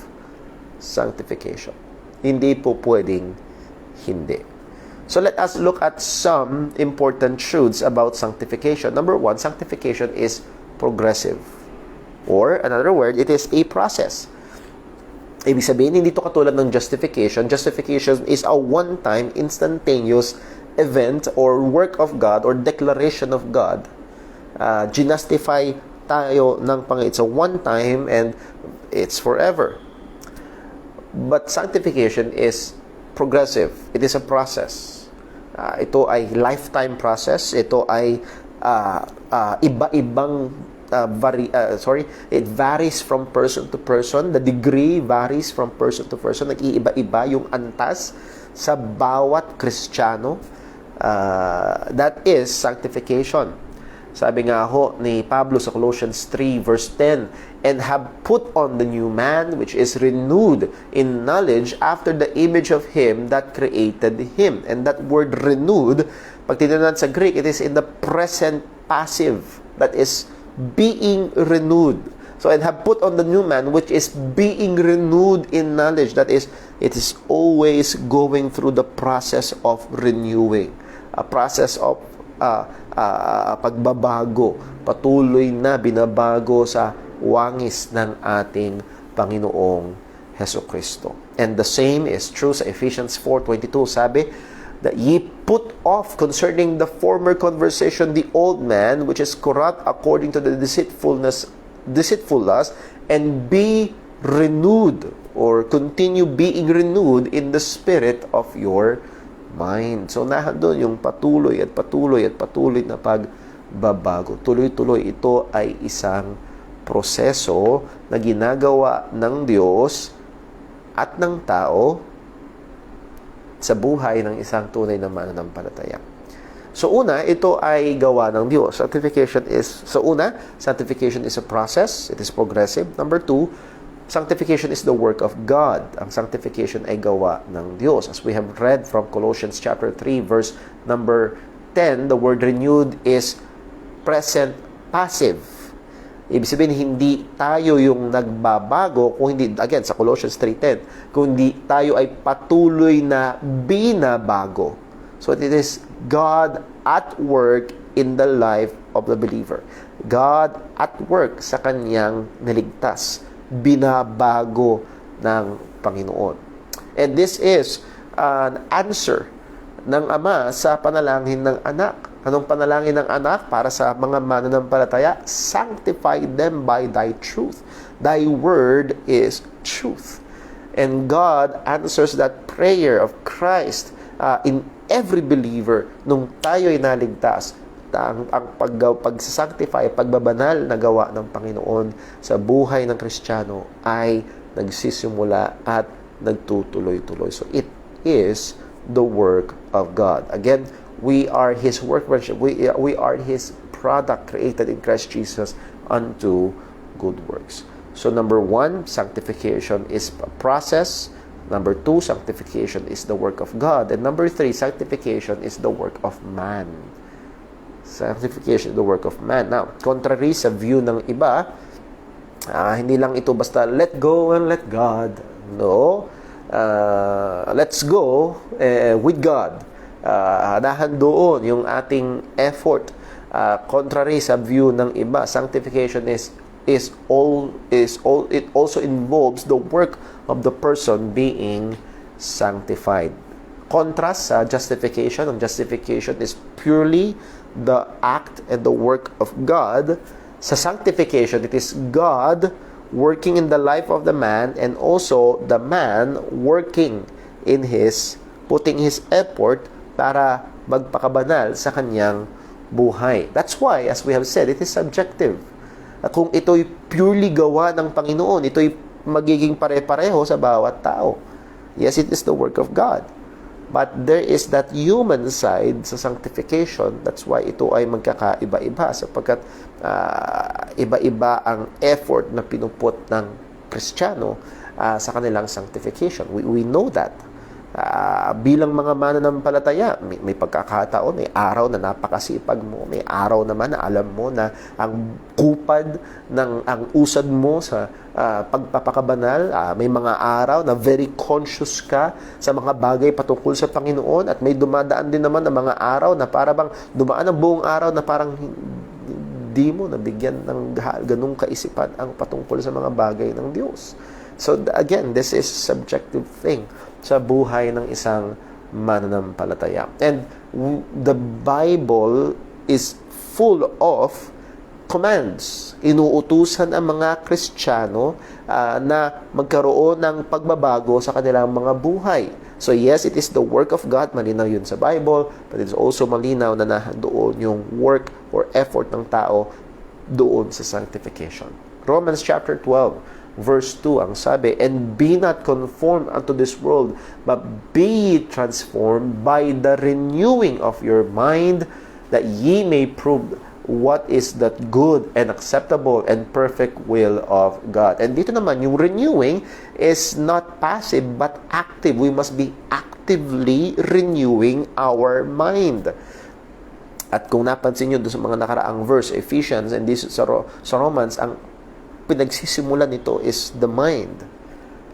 sanctification. Hindi po pwedeng hindi. So let us look at some important truths about sanctification. Number one, sanctification is progressive. Or, another word, it is a process. Ibig sabihin, hindi ito katulad ng justification. Justification is a one-time, instantaneous event or work of God or declaration of God. Ginastify tayo ng Panginoon. It's a one-time and it's forever. But sanctification is progressive. It is a process. Ito ay lifetime process. Ito ay iba-ibang it varies from person to person. The degree varies from person to person. Nag-iiba-iba yung antas sa bawat Kristiyano. That is sanctification. Sabi nga ho ni Pablo sa Colossians 3 verse 10, and have put on the new man, which is renewed in knowledge after the image of him that created him. And that word renewed, pag tinignan sa Greek, it is in the present passive. That is being renewed. So, and have put on the new man, which is being renewed in knowledge. That is, it is always going through the process of renewing. A process of pagbabago. Patuloy na binabago sa wangis ng ating Panginoong Hesukristo. And the same is true sa Ephesians 4:22. Sabi, that ye put off concerning the former conversation the old man, which is corrupt according to the deceitful lust, and be renewed, or continue being renewed in the spirit of your mind. So, doon yung patuloy at patuloy at patuloy na pagbabago. Tuloy-tuloy, ito ay isang proseso na ginagawa ng Diyos at ng tao sa buhay ng isang tunay na mananampalataya. So, una, ito ay gawa ng Diyos. Sanctification is a process. It is progressive. Number two, sanctification is the work of God. Ang sanctification ay gawa ng Diyos. As we have read from Colossians chapter 3, verse number 10, the word renewed is present passive. Ibig sabihin, hindi tayo yung nagbabago, kung hindi, again, sa Colossians 3:10, kundi tayo ay patuloy na binabago. So, it is God at work in the life of the believer. God at work sa kanyang niligtas. Binabago ng Panginoon. And this is an answer ng Ama sa panalangin ng anak. Anong panalangin ng anak para sa mga mananampalataya? Sanctify them by thy truth. Thy word is truth. And God answers that prayer of Christ in every believer nung tayo ay naligtas. Ang pag-sanctify, pagbabanal na gawa ng Panginoon sa buhay ng Kristiyano ay nagsisimula at nagtutuloy-tuloy. So, it is the work of God. Again, we are His workmanship. We are His product created in Christ Jesus unto good works. So, number one, sanctification is a process. Number two, sanctification is the work of God. And number three, sanctification is the work of man. Sanctification is the work of man. Now, contrary sa view ng iba, hindi lang ito basta let go and let God. No. Let's go with God. Dahan doon yung ating effort. Contrary sa view ng iba, sanctification it also involves the work of the person being sanctified. Contrast sa justification. Ang justification is purely the act and the work of God. Sa sanctification, it is God working in the life of the man and also the man working in putting his effort para magpakabanal sa kanyang buhay. That's why, as we have said, it is subjective. Kung ito'y purely gawa ng Panginoon, ito'y magiging pare-pareho sa bawat tao. Yes, it is the work of God. But there is that human side sa sanctification. That's why ito ay magkakaiba-iba sapagkat iba-iba ang effort na pinuput ng Kristiyano sa kanilang sanctification. We know that. Bilang mga mananampalataya, may pagkakataon, may araw na napakasipag mo, may araw naman na alam mo na ang kupad ang usad mo sa pagpapakabanal, may mga araw na very conscious ka sa mga bagay patungkol sa Panginoon, at may dumadaan din naman na mga araw na parang dumaan ang buong araw na parang hindi mo nabigyan ng ganung kaisipan ang patungkol sa mga bagay ng Diyos. So again, this is subjective thing sa buhay ng isang mananampalataya. And the Bible is full of commands. Inuutusan ang mga Kristiyano na magkaroon ng pagbabago sa kanilang mga buhay. So yes, it is the work of God, malinaw yun sa Bible, but it's also malinaw na doon yung work or effort ng tao doon sa sanctification. Romans chapter 12, verse 2, ang sabi, "And be not conformed unto this world, but be transformed by the renewing of your mind, that ye may prove what is that good and acceptable and perfect will of God." And dito naman, yung renewing is not passive but active. We must be actively renewing our mind. At kung napansin nyo doon sa mga nakaraang verse, Ephesians and this sa Romans, ang pinagsisimula nito is the mind,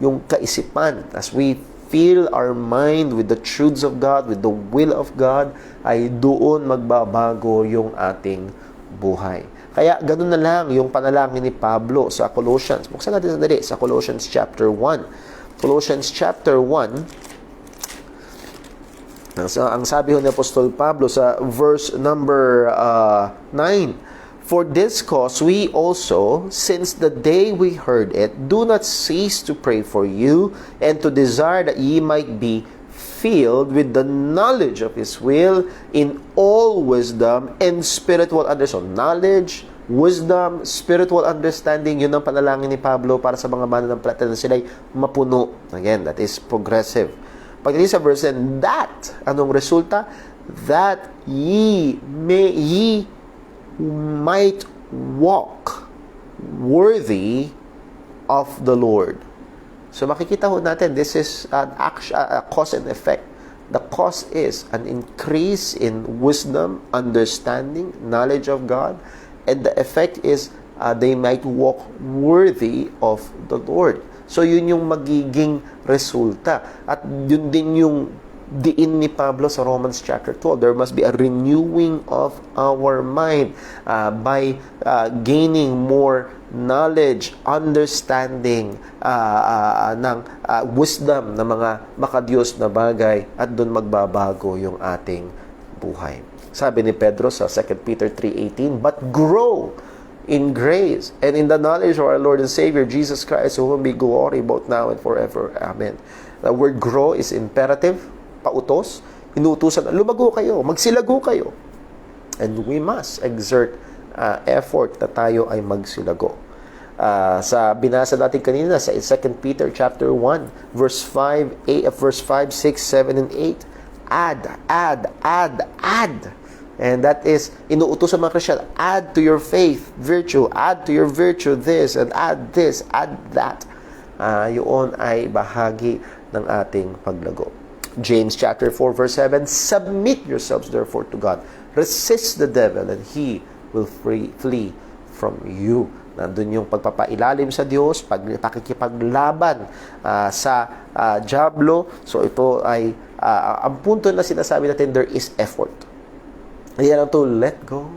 yung kaisipan. As we fill our mind with the truths of God, with the will of God, ay doon magbabago yung ating buhay. Kaya ganun na lang yung panalangin ni Pablo sa Colossians. Buksan natin sandali sa Colossians chapter 1. Colossians chapter 1, ang sabi ni Apostol Pablo sa verse number 9, "For this cause we also, since the day we heard it, do not cease to pray for you, and to desire that ye might be filled with the knowledge of His will in all wisdom and spiritual understanding." So, knowledge, wisdom, spiritual understanding, yun ang panalangin ni Pablo para sa mga mananampalataya na sila'y mapuno. Again, that is progressive. Pagdating sa verse, and that, anong resulta? That ye might walk worthy of the Lord. So makikita ho natin, this is an action, a cause and effect. The cause is an increase in wisdom, understanding, knowledge of God, and the effect is they might walk worthy of the Lord. So yun yung magiging resulta. At yun din yung diin ni Pablo sa Romans chapter 12. There must be a renewing of our mind by gaining more knowledge, understanding ng wisdom ng mga makadiyos na bagay, at doon magbabago yung ating buhay. Sabi ni Pedro sa 2 Peter 3:18, "But grow in grace and in the knowledge of our Lord and Savior Jesus Christ, to whom be glory both now and forever. Amen." The word grow is imperative, pautos, inuutusan, lumago kayo, magsilago kayo. And we must exert effort na tayo ay magsilago. Sa binasa natin kanina sa 2 Peter chapter 1, verse 5, 6, 7, and 8, add. And that is, inuutos sa mga Christian, add to your faith, virtue, add to your virtue this, and add this, add that. Yun ay bahagi ng ating paglago. James chapter 4 verse 7, "Submit yourselves therefore to God. Resist the devil and he will flee from you." Nandun yung pagpapailalim sa Diyos, pakikipaglaban sa diablo. So ito ay, ang punto na sinasabi natin, there is effort. Ayan lang to, let go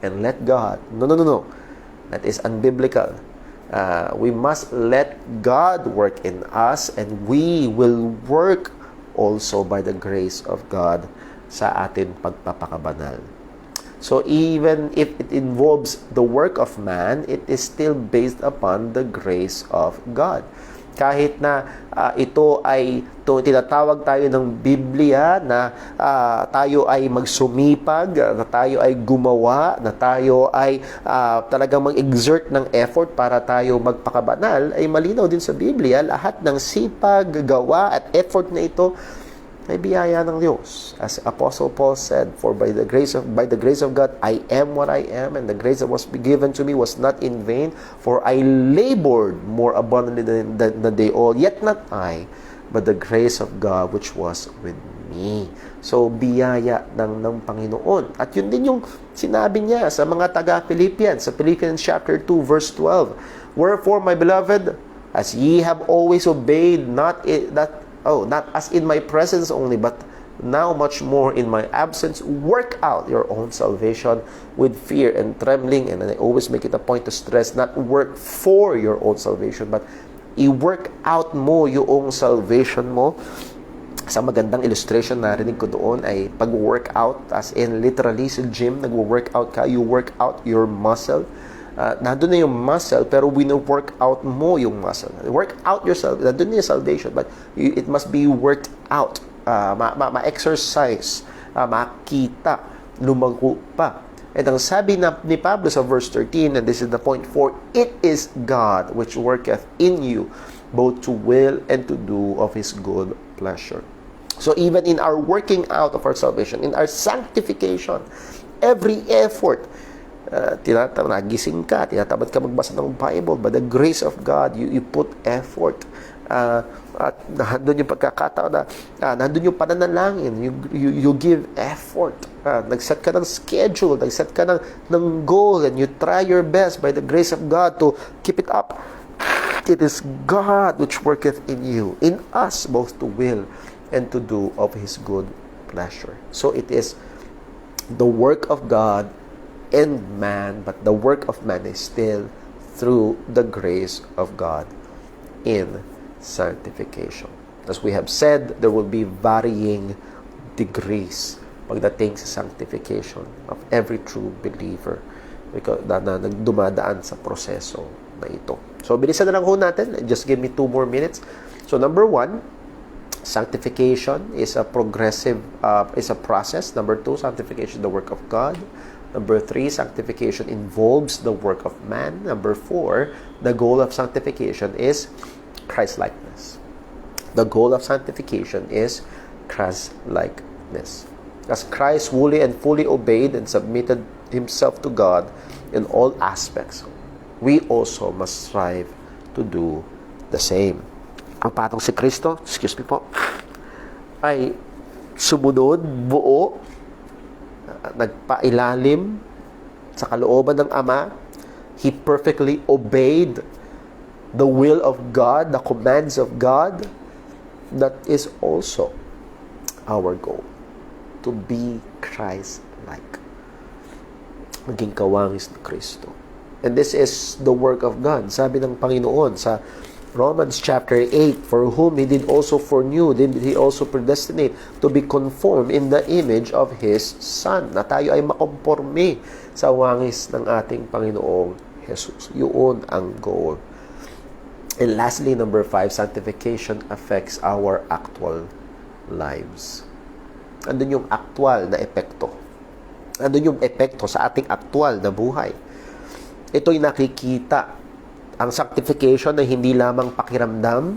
and let God. No. That is unbiblical. We must let God work in us, and we will work also by the grace of God sa atin pagpapakabanal. So even if it involves the work of man, it is still based upon the grace of God. Kahit na ito ay tinatawag tayo ng Biblia na tayo ay magsumipag, na tayo ay gumawa, na tayo ay talagang mag-exert ng effort para tayo magpakabanal, ay malinaw din sa Biblia, lahat ng sipag, gawa at effort na ito ay biyaya ng Diyos. As Apostle Paul said, for by the grace of God, I am what I am, and the grace that was given to me was not in vain, for I labored more abundantly than they all, yet not I, but the grace of God which was with me. So, biyaya ng Panginoon. At yun din yung sinabi niya sa mga taga-Philippians, sa Philippians chapter 2, verse 12. Wherefore, my beloved, as ye have always obeyed, not as in my presence only, but now much more in my absence, work out your own salvation with fear and trembling. And I always make it a point to stress, not work for your own salvation, but i-work out mo yung salvation mo. Sa magandang illustration na narinig ko doon ay pag-workout, as in literally sa gym, nag-workout ka, you work out your muscle. Nandun na yung muscle, pero wino-work out mo yung muscle. Work out yourself. Nandun na yung salvation, but it must be worked out. Ma-exercise, makita, lumago pa. At ang sabi ni Pablo sa verse 13, and this is the point, for it is God which worketh in you, both to will and to do of His good pleasure. So even in our working out of our salvation, in our sanctification, every effort, nagising ka, tinatamad ka magbasa ng Bible, by the grace of God, you put effort. At nandun yung pagkakataon na nandun yung pananalangin, you give effort. Nagset ka ng schedule, nagset ka ng goal, and you try your best by the grace of God to keep it up. It is God which worketh in you, in us both to will and to do of His good pleasure. So it is the work of God and man, but the work of man is still through the grace of God in sanctification. As we have said, there will be varying degrees pagdating sa sanctification of every true believer because na nagdumadaan sa proseso na ito. So, bilisan na lang ho natin. Just give me 2 more minutes. So, number 1, sanctification is a progressive, is a process. Number 2, sanctification is the work of God. Number 3, sanctification involves the work of man. Number 4, the goal of sanctification is Christ-likeness. The goal of sanctification is Christ-likeness. As Christ fully and fully obeyed and submitted Himself to God in all aspects, we also must strive to do the same. Ang patong si Kristo, ay sumunod, buo, nagpailalim sa kalooban ng Ama. He perfectly obeyed the will of God, the commands of God. That is also our goal, to be Christ-like. Maging kawangis ni Kristo. And this is the work of God. Sabi ng Panginoon sa Romans chapter 8, for whom He did also foreknew, did He also predestinate to be conformed in the image of His Son. Na tayo ay makomporme sa wangis ng ating Panginoong Jesus. Yun ang goal. And lastly, number 5, sanctification affects our actual lives. Andun yung actual na epekto. Andun yung epekto sa ating actual na buhay. Ito'y nakikita. Ang sanctification na hindi lamang pakiramdam,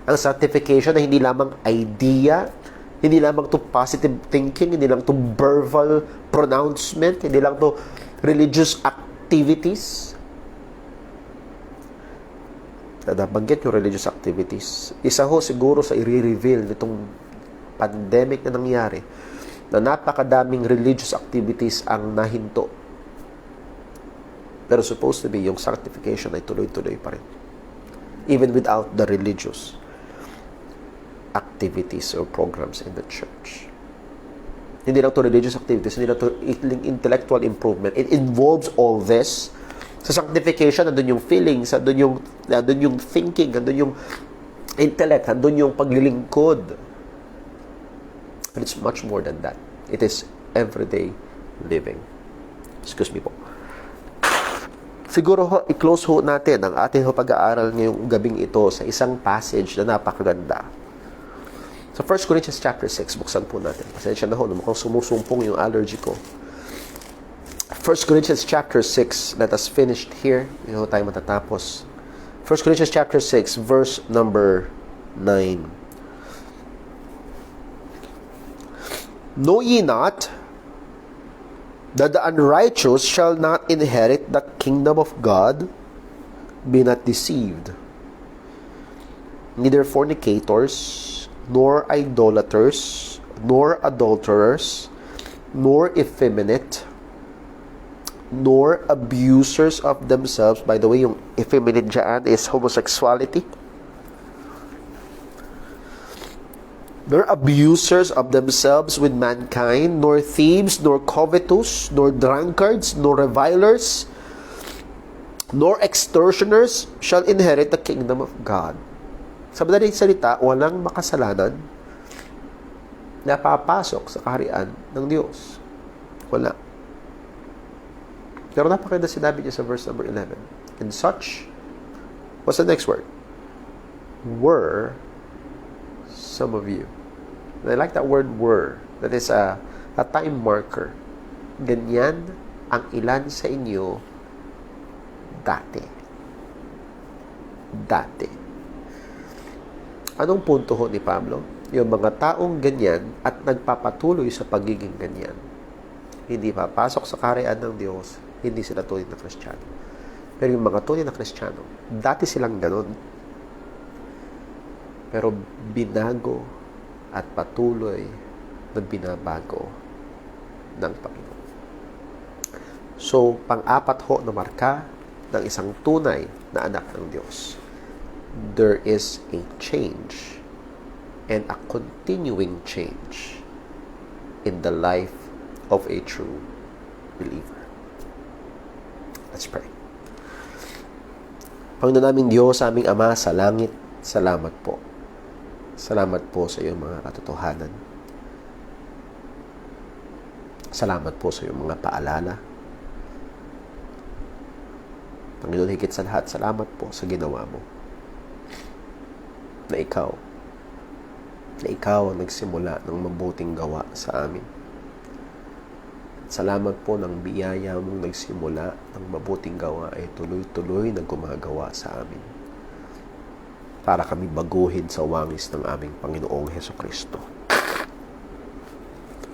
ang sanctification na hindi lamang idea, hindi lamang to positive thinking, hindi lang to verbal pronouncement, hindi lang to religious activities. Nabanggit yung religious activities. Isa ho siguro sa i-reveal nitong pandemic na nangyari, na napakadaming religious activities ang nahinto. Pero supposed to be, yung sanctification ay tuloy-tuloy pa rin. Even without the religious activities or programs in the church. Hindi lang to religious activities, hindi lang to intellectual improvement. It involves all this. Sa sanctification, nandun yung feelings, nandun yung thinking, nandun yung intellect, nandun yung paglilingkod. But it's much more than that. It is everyday living. Excuse me po. Siguro ho, i-close ho natin ang ating pag-aaral ngayong gabing ito sa isang passage na napakaganda. Sa 1 Corinthians chapter 6, buksan po natin. Pasensya na ho, mukhang sumusumpong yung allergy ko. 1 Corinthians chapter 6, let us finish here. Hindi ho tayo matatapos. 1 Corinthians chapter 6, verse number 9. Know ye not that the unrighteous shall not inherit the kingdom of God? Be not deceived. Neither fornicators, nor idolaters, nor adulterers, nor effeminate, nor abusers of themselves. By the way, yung effeminate dyan is homosexuality. Nor abusers of themselves with mankind, nor thieves, nor covetous, nor drunkards, nor revilers, nor extortioners shall inherit the kingdom of God. Sa madaling salita, walang makasalanan na papasok sa kaharian ng Diyos. Wala. Pero napakaganda sinabi niya sa verse number 11. And such, what's the next word? Were some of you. And I like that word were. That is a time marker. Ganyan ang ilan sa inyo dati. Dati. Anong punto ho ni Pablo? Yung mga taong ganyan at nagpapatuloy sa pagiging ganyan, hindi papasok sa kaharian ng Diyos, hindi sila tunay na Kristiyano. Pero yung mga tunay na Kristiyano, dati silang ganon. Pero binago at patuloy na binabago ng Panginoon. So, pang-apat ho na marka ng isang tunay na anak ng Diyos. There is a change and a continuing change in the life of a true believer. Let's pray. Panginoon naming Diyos, aming Ama sa langit, salamat po. Salamat po sa iyong mga katotohanan. Salamat po sa iyong mga paalala. Panginoon, higit sa lahat, salamat po sa ginawa mo. Na ikaw ang nagsimula ng mabuting gawa sa amin. Salamat po ng biyaya mong nagsimula ng mabuting gawa ay tuloy-tuloy na gumagawa sa amin para kami baguhin sa wangis ng aming Panginoong Hesukristo.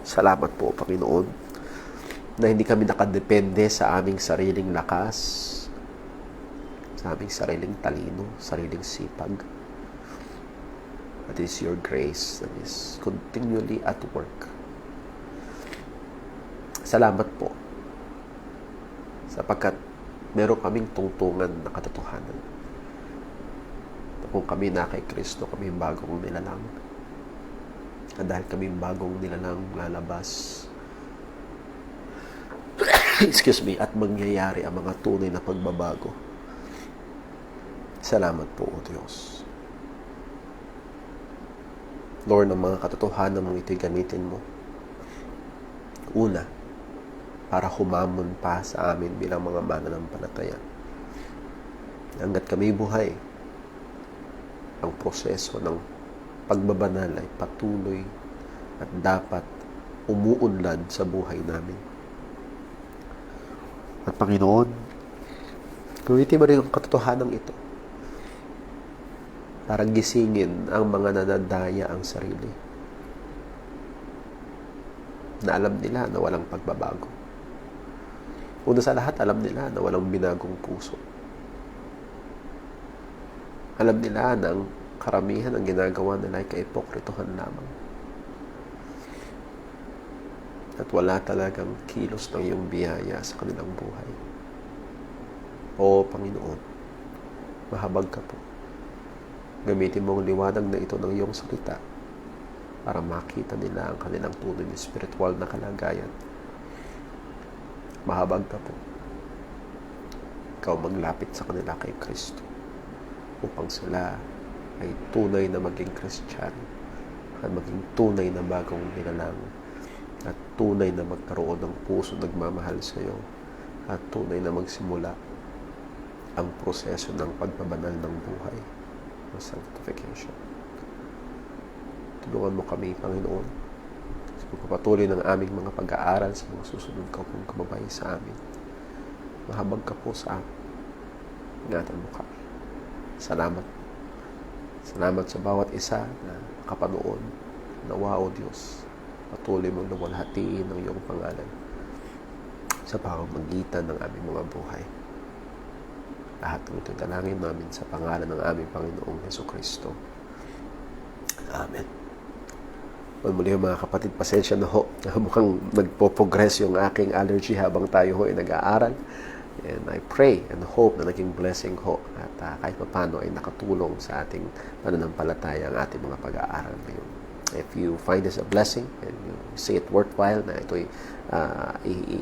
Salamat po, Panginoon, na hindi kami nakadepende sa aming sariling lakas, sa aming sariling talino, sariling sipag. That is your grace that is continually at work. Salamat po sapagkat meron kaming tungtungan na katotohanan. Kung kami na kay Kristo, kami bagong nilalang. At dahil kami bagong nilalang lalabas, at mangyayari ang mga tunay na pagbabago. Salamat po, O Diyos. Lord, ng mga katotohanan mong ito'y gamitin mo. Una, para humamon pa sa amin bilang mga mananampalataya. Hanggat kami buhay, ang proseso ng pagbabanal ay patuloy at dapat umuunlad sa buhay namin. At Panginoon, gamitin mo rin ang katotohanan ito para gisingin ang mga nanadaya ang sarili na alam nila na walang pagbabago. Una sa lahat, alam nila na walang binagong puso. Alam nila na ang karamihan ang ginagawa nila ay kaipokritohan lamang. At wala talagang kilos ng iyong biyaya sa kanilang buhay. O Panginoon, mahabag ka po. Gamitin mo ang liwanag na ito ng iyong salita para makita nila ang kanilang tunay na spiritual na kalagayan. Mahabag ka po. Ikaw maglapit sa kanila kay Kristo upang sila ay tunay na maging Kristiyano at maging tunay na bagong nilalang at tunay na magkaroon ng puso nagmamahal sa iyo at tunay na magsimula ang proseso ng pagbabanal ng buhay o sanctification. Tulungan mo kami, Panginoon, sa pagpapatuloy ng aming mga pag-aaral sa mga susunod ka pong kababay sa amin. Mahabag ka po sa amin. Ingatan mo kami. Salamat. Salamat sa bawat isa na kapanood. Nawa, O Diyos, patuloy mong luwalhatiin ang iyong pangalan sa pamamagitan ng aming mga buhay. Lahat ng ito dalangin namin sa pangalan ng aming Panginoong Jesucristo. Amen. Well, muli mga kapatid, pasensya na ho. Mukhang nagpo-progress yung aking allergy habang tayo ho ay nag-aaral. And I pray and hope na naging blessing ho at kahit paano ay nakatulong sa ating pananampalataya ang ating mga pag-aaral ngayon. If you find this a blessing and you see it worthwhile na ito'y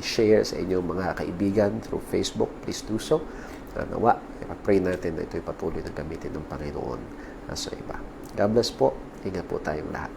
i-share sa inyong mga kaibigan through Facebook, please do so. Nawa, pray natin na ito'y patuloy na gamitin ng Panginoon sa iba. God bless po. Ingat po tayong lahat.